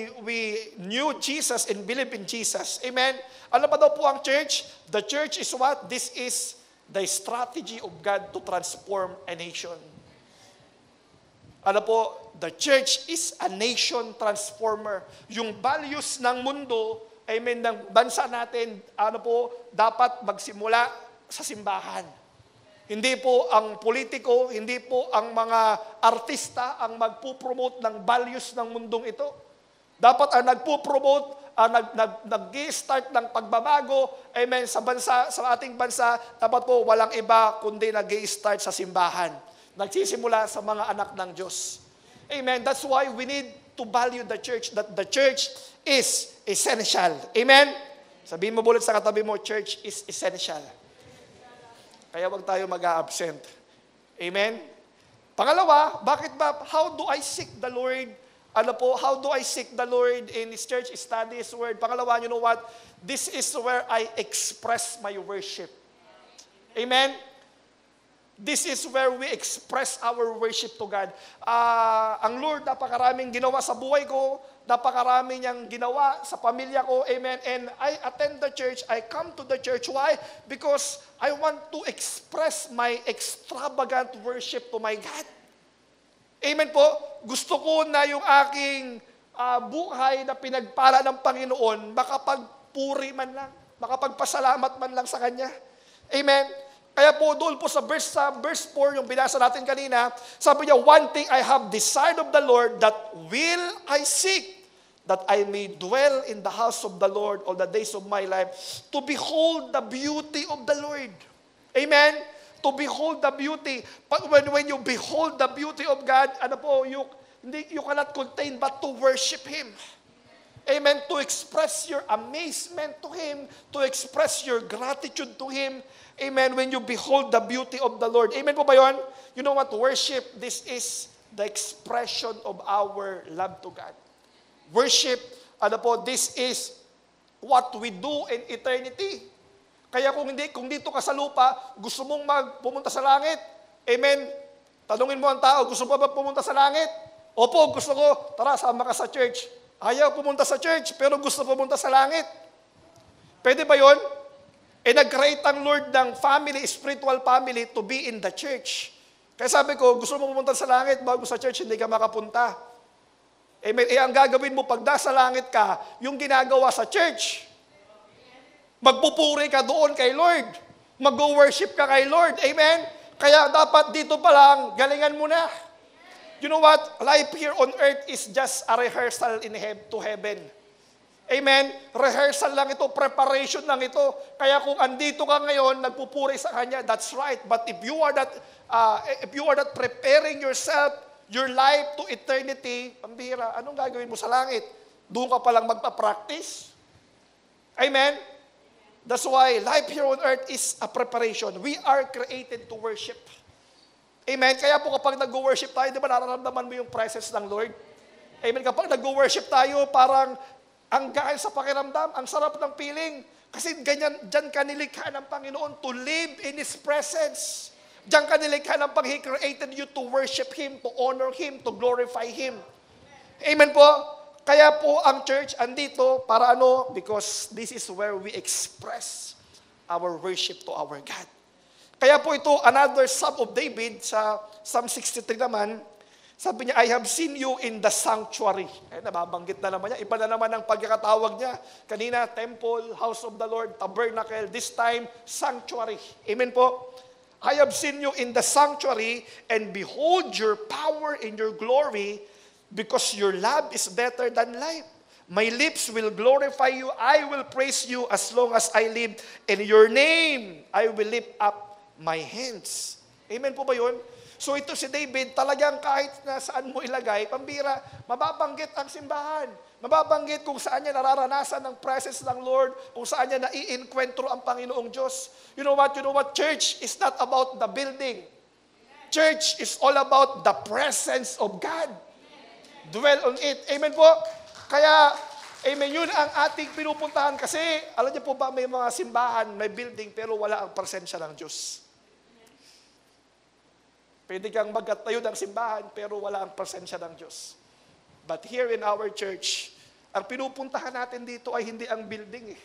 knew Jesus and believe in Jesus. Amen? Ano pa daw po ang church? The church is what? This is the strategy of God to transform a nation. Ano po, the church is a nation transformer. Yung values ng mundo, amen, ng bansa natin, dapat magsimula sa simbahan. Hindi po ang politiko, hindi po ang mga artista ang magpo-promote ng values ng mundong ito. Dapat ang nagpo-promote, nag-start ng pagbabago, amen, sa ating bansa, dapat po walang iba kundi nag-start sa simbahan. Nagsisimula sa mga anak ng Diyos. Amen. That's why we need to value the church, that the church is essential. Amen? Sabihin mo bulit sa katabi mo, church is essential. Kaya wag tayo mag-a-absent. Amen? Pangalawa, bakit ba, how do I seek the Lord? How do I seek the Lord in His church, study His word? Pangalawa, you know what? This is where I express my worship. Amen? This is where we express our worship to God. Ang Lord, napakaraming ginawa sa buhay ko, napakaraming niyang ginawa sa pamilya ko, amen. And I attend the church, I come to the church. Why? Because I want to express my extravagant worship to my God. Amen po. Gusto ko na yung aking buhay na pinagpala ng Panginoon, makapagpuri man lang, makapagpasalamat man lang sa Kanya. Amen. Kaya po doon po sa verse 4, yung binasa natin kanina, sabi niya, one thing I have desired of the Lord, that will I seek, that I may dwell in the house of the Lord all the days of my life, to behold the beauty of the Lord. Amen? To behold the beauty. But when you behold the beauty of God, ano po, you cannot contain but to worship Him. Amen? To express your amazement to Him, to express your gratitude to Him. Amen? When you behold the beauty of the Lord. Amen po ba yun? You know what? Worship, this is the expression of our love to God. Worship, ano po, this is what we do in eternity. Kaya kung dito ka sa lupa, gusto mong pumunta sa langit, amen? Tanungin mo ang tao, gusto mo ba pumunta sa langit? Opo, gusto ko. Tara, sama ka sa church. Ayaw pumunta sa church, pero gusto pumunta sa langit. Pwede ba yun? Nag-create ang Lord ng family, spiritual family, to be in the church. Kaya sabi ko, gusto mo pumunta sa langit, bago sa church, hindi ka makapunta. Amen. Ang gagawin mo pag nasa langit ka, yung ginagawa sa church. Magpupuri ka doon kay Lord. Mag-worship ka kay Lord. Amen. Kaya dapat dito pa lang, galingan mo na. You know what? Life here on earth is just a rehearsal to heaven. Amen? Rehearsal lang ito, preparation lang ito. Kaya kung andito ka ngayon, nagpupuri sa Kanya, that's right. But if you are not preparing yourself, your life to eternity, pambihira, anong gagawin mo sa langit? Doon ka palang magpa-practice? Amen? That's why life here on earth is a preparation. We are created to worship. Amen? Kaya po kapag nag-worship tayo, di ba nararamdaman mo yung presence ng Lord? Amen? Kapag nag-worship tayo, parang ang gaan sa pakiramdam, ang sarap ng feeling. Kasi dyan ka nilikha ng Panginoon to live in His presence. Dyan ka nilikha ng Panginoon. He created you to worship Him, to honor Him, to glorify Him. Amen po? Kaya po ang church andito para ano? Because this is where we express our worship to our God. Kaya po ito, another Psalm of David sa Psalm 63 naman, sabi niya, I have seen you in the sanctuary. Nababanggit na naman niya. Iba na naman ang pagkakatawag niya. Kanina, temple, house of the Lord, tabernacle. This time, sanctuary. Amen po? I have seen you in the sanctuary and behold your power and your glory because your love is better than life. My lips will glorify you. I will praise you as long as I live. In your name, I will lift up my hands. Amen po ba yun? So ito si David, talagang kahit na saan mo ilagay, pambira, mababanggit ang simbahan. Mababanggit kung saan niya nararanasan ng presence ng Lord, kung saan niya nai-enkwentro ang Panginoong Diyos. You know what? Church is not about the building. Church is all about the presence of God. Dwell on it. Amen po? Kaya, amen, yun ang ating pinupuntahan kasi, alam niyo po ba, may mga simbahan, may building, pero wala ang presensya ng Diyos. Pwede kang magtayo ng simbahan, pero wala ang presensya ng Diyos. But here in our church, ang pinupuntahan natin dito ay hindi ang building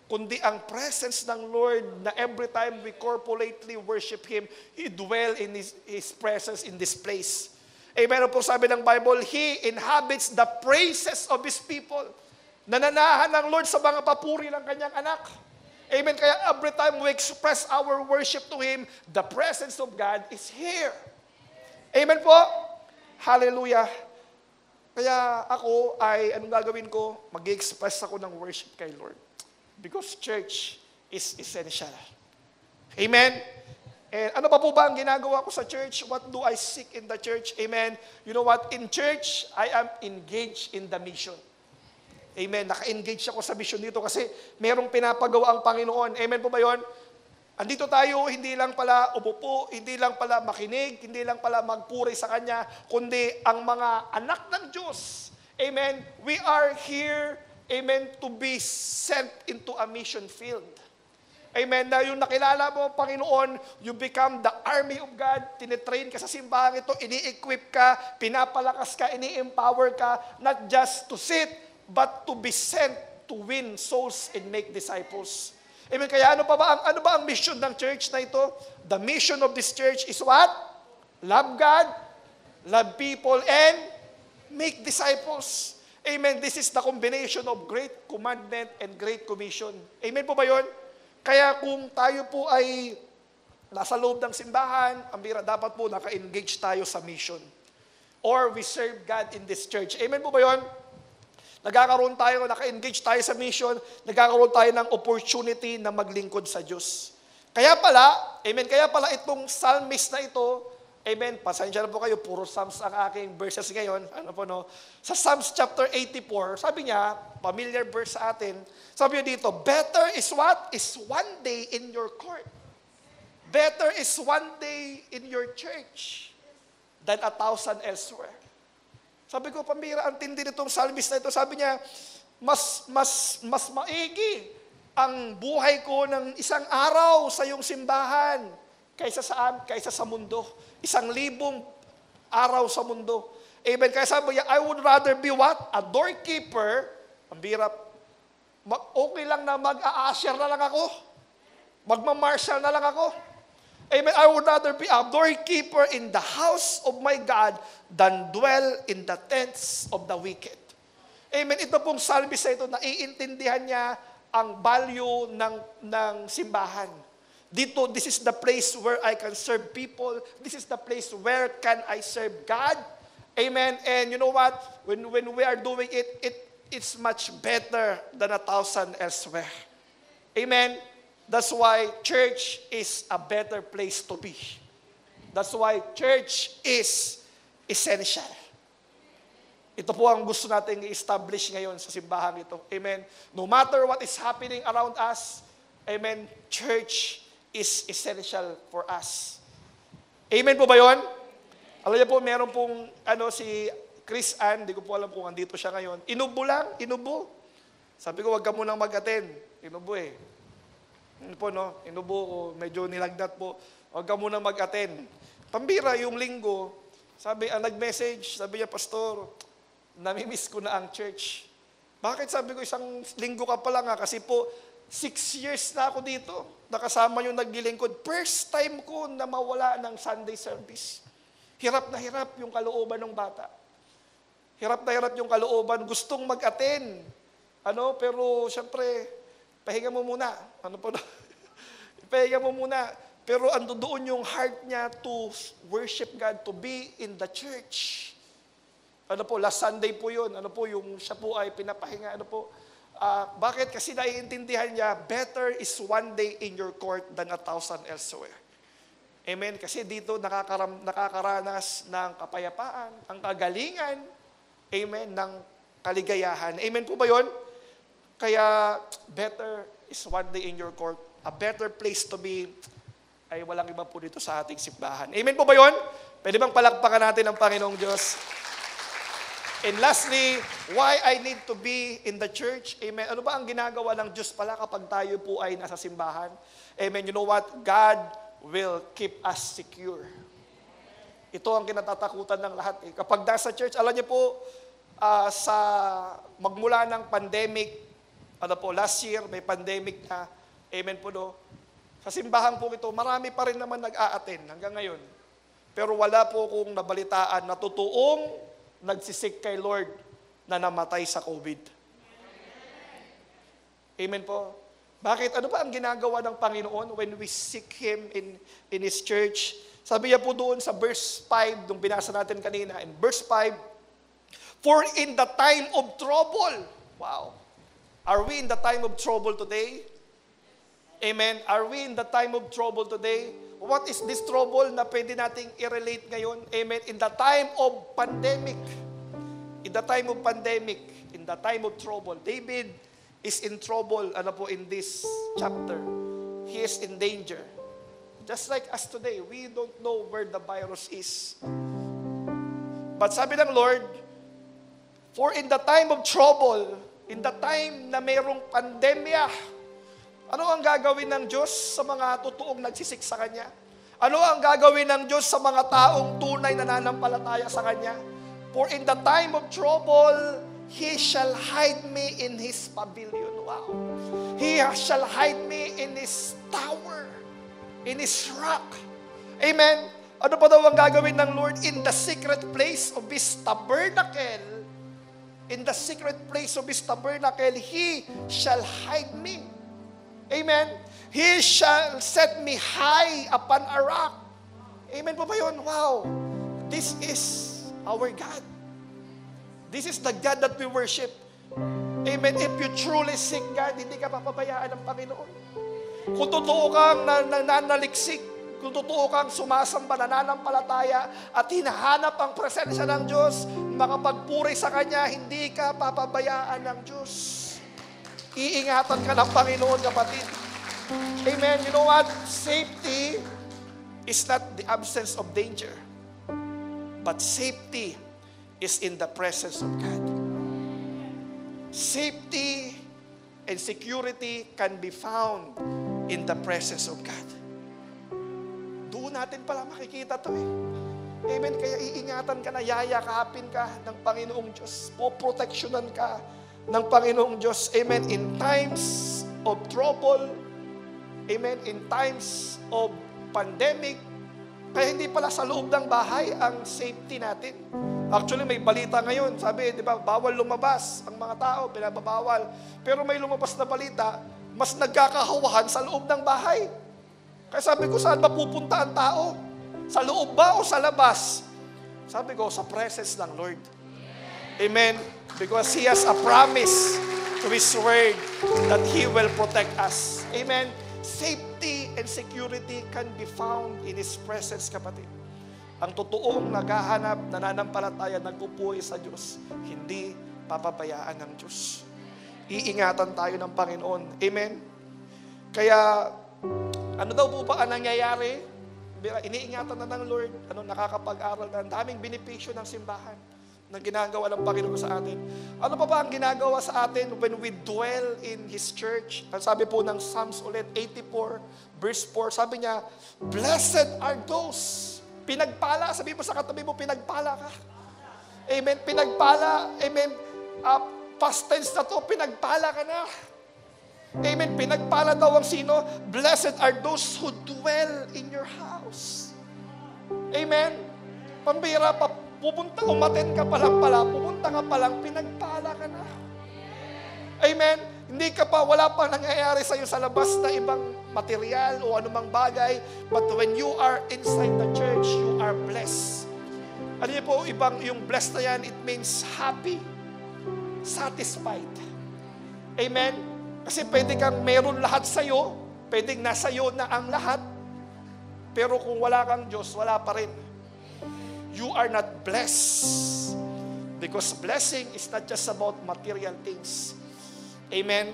kundi ang presence ng Lord na every time we corporately worship Him, He dwell in His presence in this place. Amen po sabi ng Bible, He inhabits the praises of His people. Nananahan ng Lord sa mga papuri ng Kanyang anak. Amen. Kaya every time we express our worship to Him, the presence of God is here. Amen po? Hallelujah. Kaya ako ay, anong gagawin ko? Mag-express ako ng worship kay Lord. Because church is essential. Amen? And ano pa po ba ang ginagawa ko sa church? What do I seek in the church? Amen? You know what? In church, I am engaged in the mission. Amen. Naka-engage ako sa mission dito kasi merong pinapagawa ang Panginoon. Amen po ba yun? Andito tayo, hindi lang pala umupo, hindi lang pala makinig, hindi lang pala magpuri sa Kanya, kundi ang mga anak ng Diyos. Amen. We are here, amen, to be sent into a mission field. Amen. Na yung nakilala mo, Panginoon, you become the army of God. Tinitrain ka sa simbahan ito, ini-equip ka, pinapalakas ka, ini-empower ka, not just to sit, but to be sent to win souls and make disciples. Amen. Kaya ano ba ang mission ng church na ito? The mission of this church is what? Love God, love people, and make disciples. Amen. This is the combination of Great Commandment and Great Commission. Amen po ba yun? Kaya kung tayo po ay nasa loob ng simbahan, ang bira, dapat po naka-engage tayo sa mission. Or we serve God in this church. Amen po ba yun? Nagkakaroon tayo, naka-engage tayo sa mission, nagkakaroon tayo ng opportunity na maglingkod sa Diyos. Kaya pala, amen, kaya pala itong psalmist na ito, amen, pasensya na po kayo, puro Psalms ang aking verses ngayon. Ano po no? Sa Psalms chapter 84, sabi niya, familiar verse sa atin, sabi niya dito, better is what? Is one day in your court. Better is one day in your church than 1,000 elsewhere. Sabi ko, pambira, ang tindi nitong psalmist na ito. Sabi niya, mas maigi ang buhay ko ng isang araw sa iyong simbahan kaysa sa mundo. 1,000 araw sa mundo. Amen. Kaya sabi niya, I would rather be what? A doorkeeper. Ang birap. Okay lang na mag-a-usher na lang ako. Magma-marshal na lang ako. Amen. I would rather be a doorkeeper in the house of my God than dwell in the tents of the wicked. Amen. Ito pong psalmist na ito, naiintindihan niya ang value ng simbahan. Dito, this is the place where I can serve people. This is the place where can I serve God. Amen. And you know what? When we are doing it, it's much better than 1,000 elsewhere. Amen. That's why church is a better place to be. That's why church is essential. Ito po ang gusto nating i-establish ngayon sa simbahan ito. Amen. No matter what is happening around us, amen, church is essential for us. Amen po ba yun? Alam niyo po, meron pong si Chris Ann, hindi ko po alam kung andito siya ngayon. Inubo. Sabi ko, wag ka munang mag-attend. Inubo eh. Ano po, no? Inubo, medyo nilagnat po. Wag ka munang mag-attend. Pambira, yung linggo, nag-message, sabi niya, Pastor, namimiss ko na ang church. Bakit? Sabi ko, 1 linggo ka pa lang kasi po, 6 years na ako dito. Nakasama yung naglilingkod. First time ko na mawala ng Sunday service. Hirap na hirap yung kalooban ng bata. Hirap na hirap yung kalooban. Gustong mag-attend. Pero syempre, pahinga mo muna. Pahinga mo muna. Pero ando doon yung heart niya to worship God, to be in the church. Last Sunday po yun. Yung siya po ay pinapahinga. Bakit? Kasi naiintindihan niya, better is one day in your court than 1,000 elsewhere. Amen? Kasi dito nakakaranas ng kapayapaan, ang kagalingan, amen, ng kaligayahan. Amen po ba yun? Kaya, better is one day in your court. A better place to be ay walang iba po dito sa ating simbahan. Amen po ba yun? Pwede bang palakpakan natin ang Panginoong Diyos? And lastly, why I need to be in the church? Amen. Ano ba ang ginagawa ng Diyos pala kapag tayo po ay nasa simbahan? Amen. You know what? God will keep us secure. Ito ang kinatatakutan ng lahat. Kapag nasa church, alam niyo po, sa magmula ng pandemic, last year, may pandemic na, amen po do. Sa simbahan po ito, marami pa rin naman nag-a-attend hanggang ngayon. Pero wala po kong nabalitaan na totoong nagsisik kay Lord na namatay sa COVID. Amen po. Bakit? Ano ba ang ginagawa ng Panginoon when we seek Him in His church? Sabi niya po doon sa verse 5, nung binasa natin kanina, in verse 5, for in the time of trouble. Wow. Are we in the time of trouble today? Amen. Are we in the time of trouble today? What is this trouble na pwede nating i-relate ngayon? Amen. In the time of pandemic. In the time of pandemic. In the time of trouble. David is in trouble, in this chapter. He is in danger. Just like us today, we don't know where the virus is. But sabi ng Lord, for in the time of trouble, in the time na mayroong pandemya, Ano ang gagawin ng Diyos sa mga totoong nagsisik sa Kanya? Ano ang gagawin ng Diyos sa mga taong tunay na nananampalataya sa Kanya? For in the time of trouble, He shall hide me in His pavilion. Wow. He shall hide me in His tower, in His rock. Amen. Ano pa daw ang gagawin ng Lord? In the secret place of His tabernacle, in the secret place of His tabernacle, He shall hide me. Amen. He shall set me high upon a rock. Amen po ba yun? Wow. This is our God. This is the God that we worship. Amen. If you truly seek God, hindi ka papabayaan ng Panginoon. Kung totoo kang nananaliksik, kung totoo kang sumasamba, nananampalataya, at hinahanap ang presensya ng Diyos, makapagpuri sa Kanya, hindi ka papabayaan ng Diyos. Iingatan ka ng Panginoon, kapatid. Amen. You know what? Safety is not the absence of danger, but safety is in the presence of God. Safety and security can be found in the presence of God. Doon natin pala makikita to eh. Amen. Kaya iingatan ka na, yayakapin ka ng Panginoong Diyos. Poproteksyonan ka ng Panginoong Diyos. Amen. In times of trouble, amen, in times of pandemic, kaya hindi pala sa loob ng bahay ang safety natin. Actually, may balita ngayon. Sabi, di ba, bawal lumabas. Ang mga tao, pinababawal. Pero may lumabas na balita, mas nagkakahawahan sa loob ng bahay. Kaya sabi ko, saan ba pupunta ang tao? Sa loob ba o sa labas? Sabi ko, sa presence ng Lord. Amen. Because He has a promise to His word that He will protect us. Amen. Safety and security can be found in His presence, kapatid. Ang totoong naghahanap, nananampalataya, nagpupuri sa Diyos, hindi papabayaan ng Diyos. Iingatan tayo ng Panginoon. Amen? Kaya, ano daw po ba ang nangyayari? Iniingatan na ng Lord, nakakapag-aral na, ang daming benepisyo ng simbahan na ginagawa ng Panginoon sa atin. Ano pa ba ang ginagawa sa atin when we dwell in His church? Ang sabi po ng Psalms ulit, 84, verse 4, sabi niya, blessed are those. Pinagpala, sabi mo sa katabi mo, pinagpala ka. Amen, pinagpala, amen, past tense na to, pinagpala ka na. Amen, pinagpala daw ang sino? Blessed are those who dwell in your house. Amen. Pambira, pupunta, umaten ka pa lang pala, pupunta ka pa lang, pinagpala ka na. Amen. Hindi ka pa, wala pa nangyayari sa iyo sa labas na ibang material o anumang bagay. But when you are inside the church, you are blessed. Ano niyo po, yung blessed na yan, it means happy, satisfied. Amen? Kasi pwede kang meron lahat sa iyo, pwedeng nasa iyo na ang lahat, pero kung wala kang Diyos, wala pa rin. You are not blessed. Because blessing is not just about material things. Amen?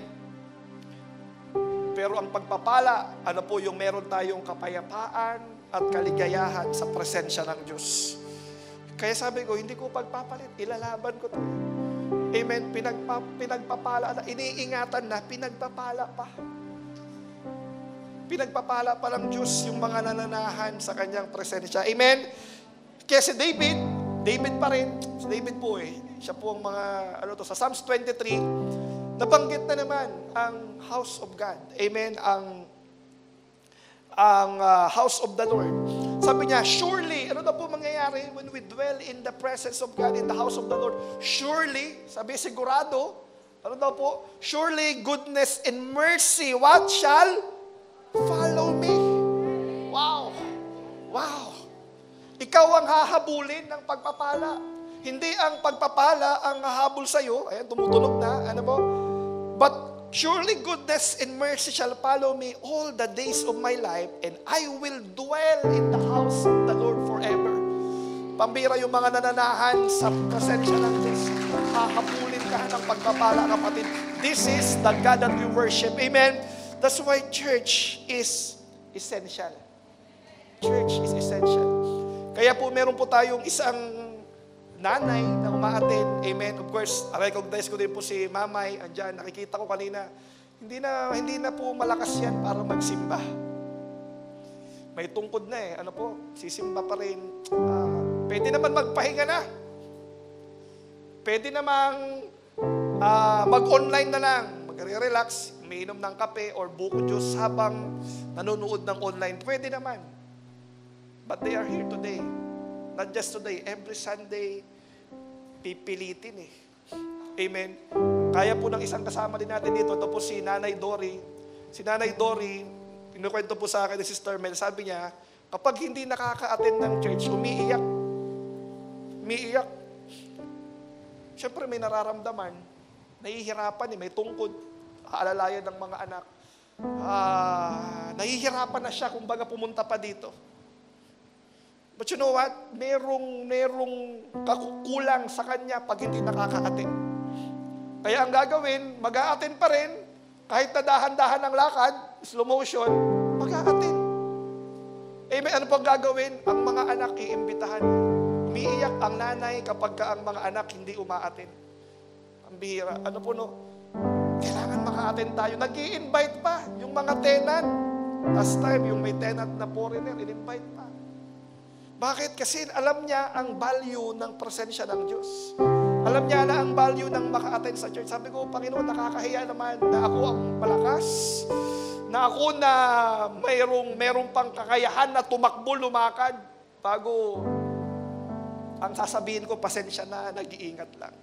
Pero ang pagpapala, ano po yung meron tayong kapayapaan at kaligayahan sa presensya ng Diyos. Kaya sabi ko, hindi ko pagpapalit, ilalaban ko ito. Amen? Pinagpapala na, iniingatan na, pinagpapala pa. Pinagpapala pa ng Diyos yung mga nananahan sa kanyang presensya. Amen? Kaya si David pa rin, si David po siya po ang mga, sa Psalms 23, nabanggit na naman ang house of God. Amen? Ang house of the Lord. Sabi niya, surely, ano daw po mangyayari when we dwell in the presence of God, in the house of the Lord? Surely, sabi sigurado, ano daw po? Surely goodness and mercy, what shall follow me? Wow! Wow! Ikaw ang hahabulin ng pagpapala. Hindi ang pagpapala ang hahabol sa iyo. Ayan, tumutunog na. Ano po? But surely goodness and mercy shall follow me all the days of my life, and I will dwell in the house of the Lord forever. Pambira yung mga nananahan sa presensya ng Diyos. Hahabulin ka ng pagpapala, kapatid. This is the God that we worship. Amen? That's why church is essential. Church is essential. Kaya po meron po tayong isang nanay na umaattend. Amen. Of course, recognize ko din po si Mamay. Andyan, nakikita ko kanina. Hindi na po malakas yan para magsimba. May tungkod na ano po, sisimba pa rin. Pwede naman magpahinga na. Pwede namang mag-online na lang, magre-relax, umiinom ng kape or buko juice habang nanonood ng online. Pwede naman. But they are here today. Not just today, every Sunday, pipilitin Amen. Kaya po ng isang kasama din natin dito, ito po si Nanay Dory. Si Nanay Dory, pinukwento po sa akin ni Sister Mel, sabi niya, kapag hindi nakaka-attend ng church, umiiyak. Umiiyak. Siyempre may nararamdaman, nahihirapan may tungkod, aalalayan ng mga anak. Nahihirapan na siya, kumbaga pumunta pa dito. But you know what? Merong kakukulang sa kanya pag hindi nakaka-attend. Kaya ang gagawin, mag-a-attend pa rin, kahit na dahan-dahan ang lakad, slow motion, mag-a-attend. Amen. Ano pang gagawin? Ang mga anak iimbitahan. Umiiyak ang nanay kapag ang mga anak hindi uma-attend. Ang bihira. Ano po kailangan maka-attend tayo. Nag-i-invite pa yung mga tenant. Last time, yung may tenant na foreigner, in-invite pa. Bakit? Kasi alam niya ang value ng presensya ng Diyos. Alam niya na ang value ng maka-attend sa church. Sabi ko, Panginoon, nakakahiya naman na ako ang malakas, na ako na mayroong pang kakayahan na tumakbo, lumakad, bago ang sasabihin ko, pasensya na, nag-iingat lang.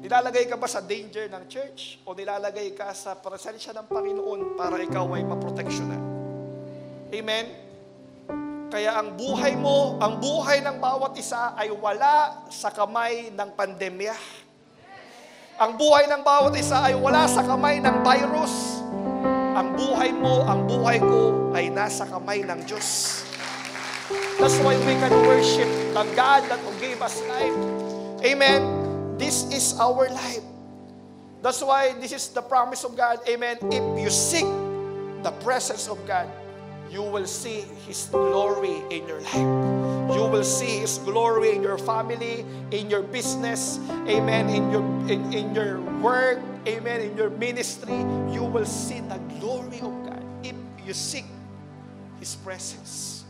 Nilalagay ka ba sa danger ng church o nilalagay ka sa presensya ng Panginoon para ikaw ay maproteksyonan? Amen? Kaya ang buhay mo, ang buhay ng bawat isa ay wala sa kamay ng pandemya. Ang buhay ng bawat isa ay wala sa kamay ng virus. Ang buhay mo, ang buhay ko ay nasa kamay ng Diyos. That's why we can worship the God that gave us life. Amen? This is our life. That's why this is the promise of God. Amen? If you seek the presence of God, you will see His glory in your life. You will see His glory in your family, in your business, amen, in your work, amen, in your ministry. You will see the glory of God if you seek His presence.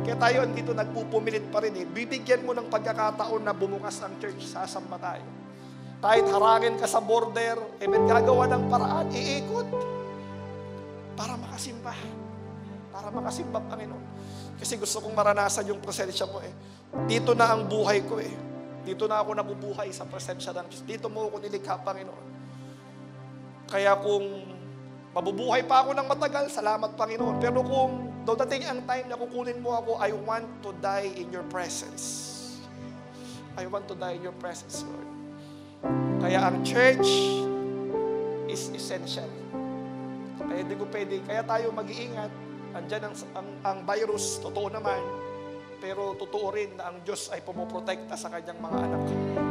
Kaya tayo dito nagpupumilit pa rin Bibigyan mo ng pagkakataon na bumukas ang church, sasamba tayo. Kahit harangin ka sa border, amen, gagawa ng paraan, iikot para makasimba. Para makasimba, Panginoon. Kasi gusto kong maranasan yung presensya mo Dito na ang buhay ko Dito na ako nabubuhay sa presensya ng Diyos. Dito mo ako nilikha, Panginoon. Kaya kung mabubuhay pa ako ng matagal, salamat, Panginoon. Pero kung dadating ang time na kukunin mo ako, I want to die in your presence. I want to die in your presence, Lord. Kaya ang church is essential. Kaya hindi ko pwede. Kaya tayo mag-iingat. Andyan ang virus, totoo naman. Pero totoo rin na ang Diyos ay pumoprotekta sa kanyang mga anak.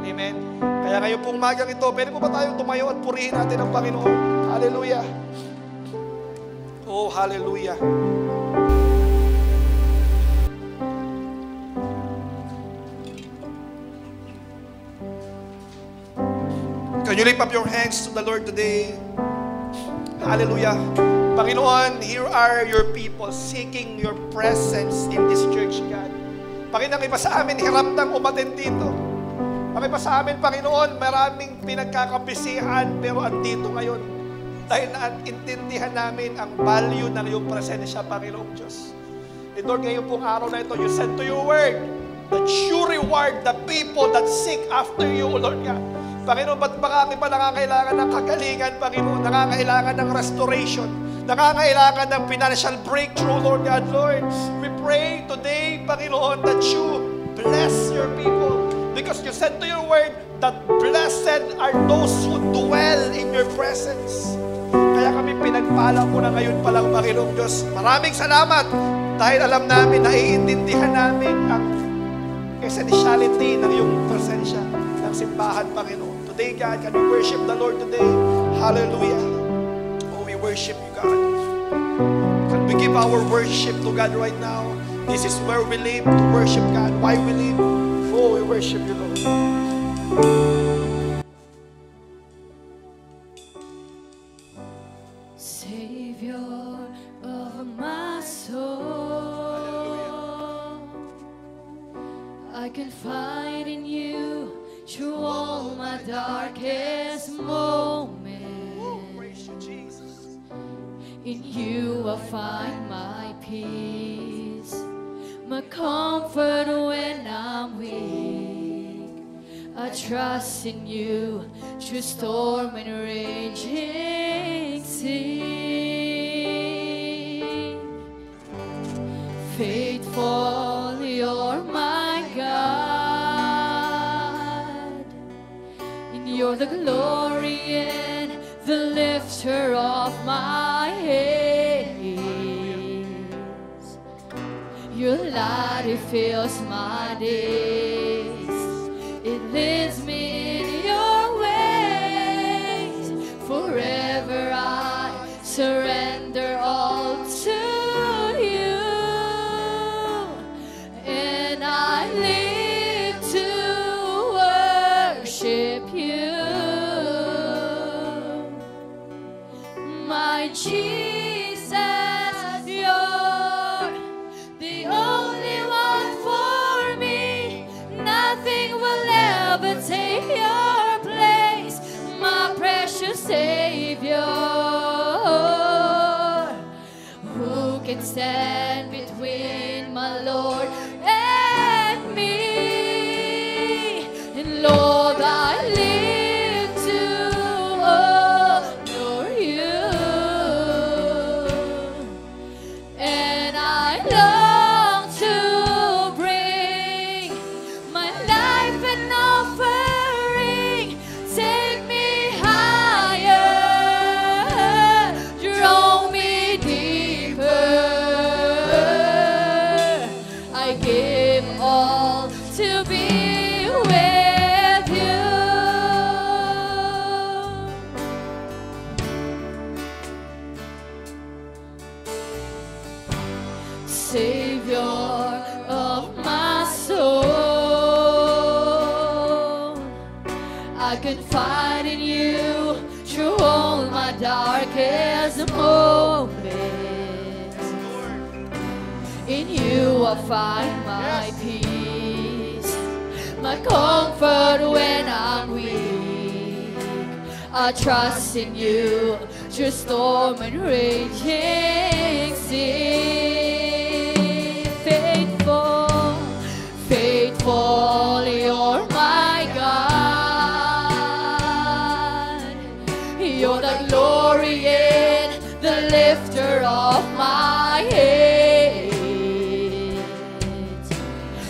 Amen? Kaya ngayon pong umagang ito, pwede po ba tayong tumayo at purihin natin ang Panginoon? Hallelujah! Oh, hallelujah! Can you lift up your hands to the Lord today? Hallelujah! Panginoon, here are your people seeking your presence in this church, God. Panginoon, iba sa amin, hiramdang umaten dito. Ang iba sa amin, Panginoon, maraming pinagkakabisihan, pero andito ngayon. Dahil naintindihan namin ang value ng iyong presensya, Panginoong Diyos. And Lord, ngayon pong araw na ito, you said to your word that you reward the people that seek after you, Lord God. Panginoon, ba't marami pa nangangailangan ng kagalingan, Panginoon, nangangailangan ng restoration, nangangailangan ng financial breakthrough, Lord God, Lord. We pray today, Panginoon, that you bless your people. Because you said to your word that blessed are those who dwell in your presence. Kaya kami pinagpala mo na ngayon pa lang, Panginoong Diyos. Maraming salamat dahil alam namin, naiintindihan namin ang essentiality ng iyong presensya ng simbahan, Panginoon. Today, God, can we worship the Lord today? Hallelujah. Worship you, God. Can we give our worship to God right now? This is where we live to worship God. Why we live? Oh, we worship you, Lord. Savior of my soul. I confide in you through all my darkest moments. Praise you, Jesus. In you I find my peace, my comfort when I'm weak. I trust in you through storm and raging sea. Faithful, you're my God, and you're the glory and the lifter of my head. Your light, it fills my days. It leads me in your ways. Forever I surrender all to you, and I live to worship you, my Jesus. You're the only one for me. Nothing will ever take your place, my precious Savior. Who can stand between my Lord and me? And Lord, I live to honor you, and I long to bring my life an offering. Take me higher, draw me deeper. I give all to be with you. Savior of my soul, I confide in you through all my darkest moments. In you I find my peace, my comfort when I'm weak. I trust in you through storm and raging sea. Faithful, faithful, you're my God. You're the glory and the lifter of my head.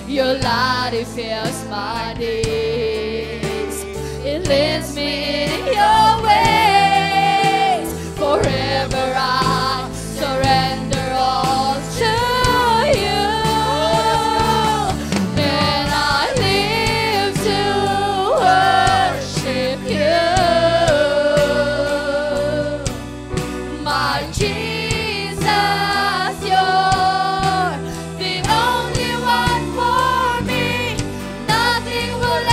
Your light, it fills my days. It leads me in your ways. Forever I surrender all to you, and I live to worship you, my Jesus. You're the only one for me. Nothing will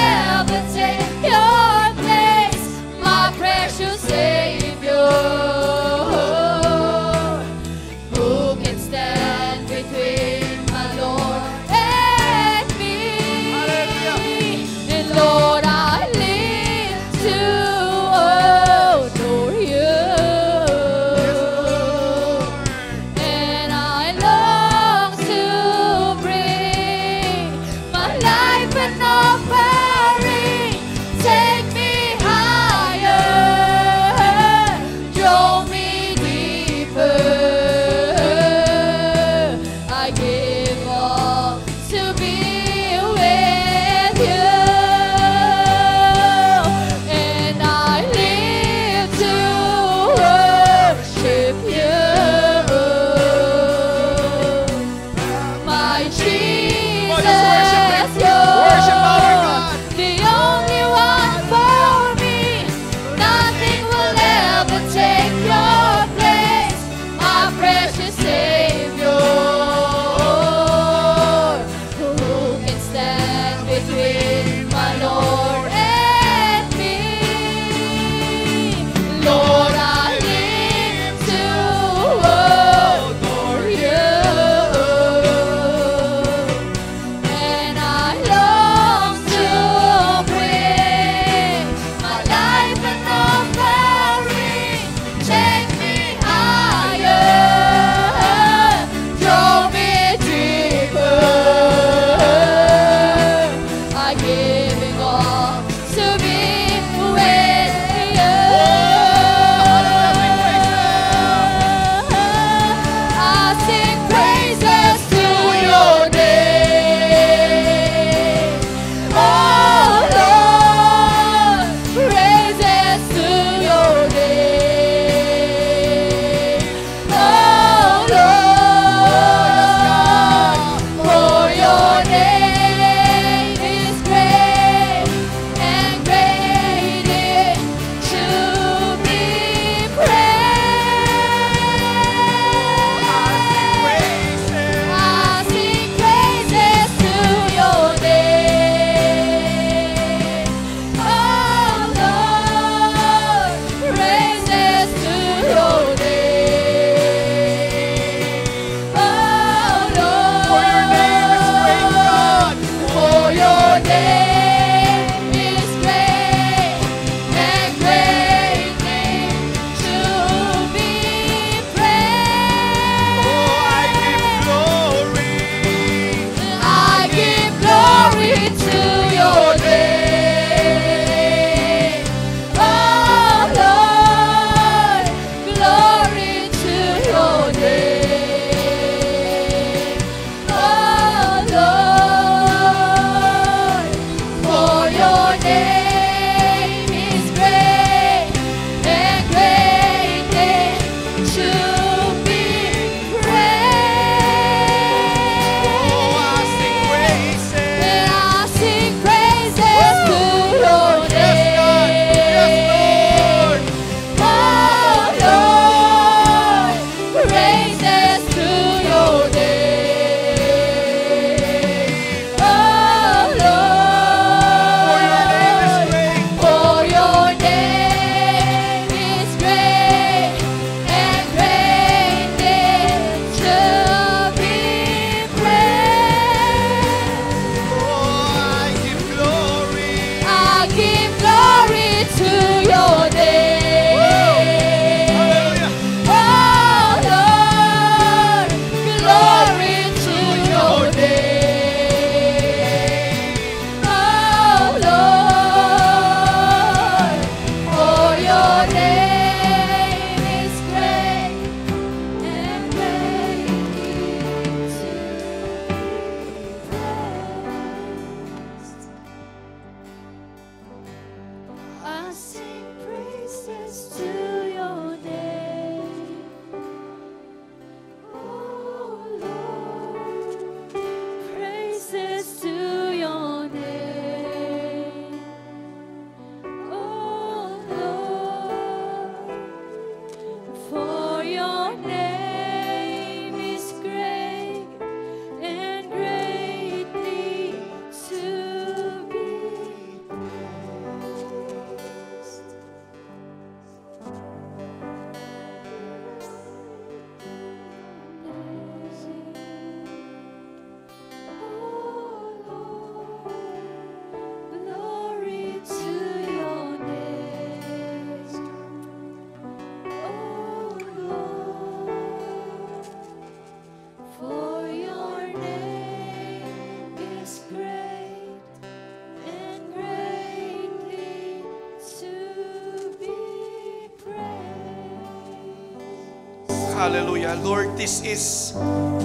Hallelujah. Lord, this is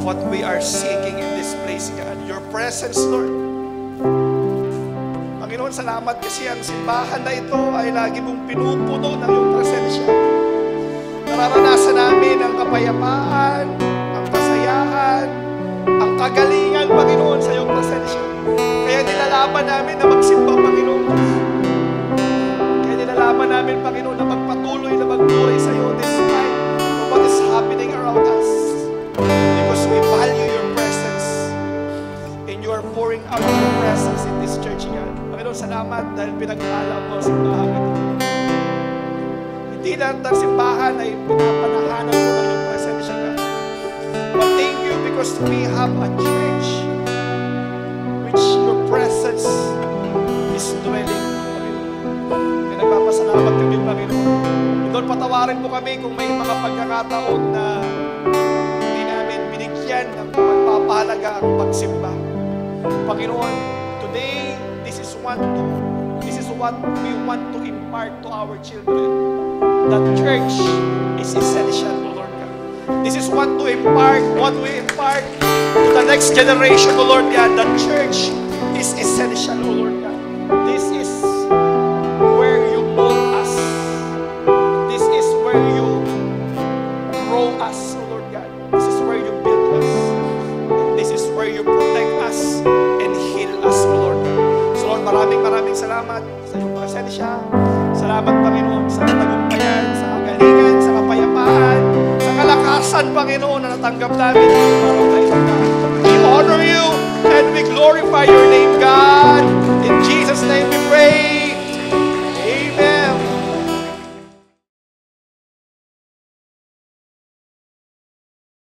what we are seeking in this place, God. Your presence, Lord. Panginoon, salamat kasi ang simbahan na ito ay lagi mong pinupuno ng iyong presensya. Nararanasan namin ang kapayapaan, ang kasayahan, ang kagalingan, Panginoon, sa iyong presensya. Kaya nilalaban namin na magsimba, Panginoon. Kaya nilalaban namin, Panginoon, na magpatuloy na magbuhay sa iyo despite of what is happening around us. Because we value your presence and you are pouring out your presence in this church, God. Panginoon, salamat dahil pinagpala mo ang simbahan ito. Hindi lang ang simbahan ay pinapanahanan mo ng iyong presensya, God. But thank you because we have a church which your presence is dwelling, Panginoon. Kaya nagpapasalamat kami, Panginoon. Lord, patawarin mo kami kung may mga pagkakataon na hindi namin binigyan ng pagpapahalaga ang pagsimba. Panginoon, today, this is what we want to impart to our children. That church is essential, O Lord God. This is what we impart to the next generation, O Lord God. That church is essential, O Lord God. This is where you mold us. This is where you grow us, O Lord God. This is where you build us. And this is where you protect us and heal us, O Lord God. So Lord, maraming salamat sa iyong presensya. Salamat, Panginoon, sa katagumpayan, sa kagalingan, sa kapayapaan, sa kalakasan, Panginoon, na natanggap namin ang araw na ito. We honor you and we glorify your name, God. In Jesus' name we pray.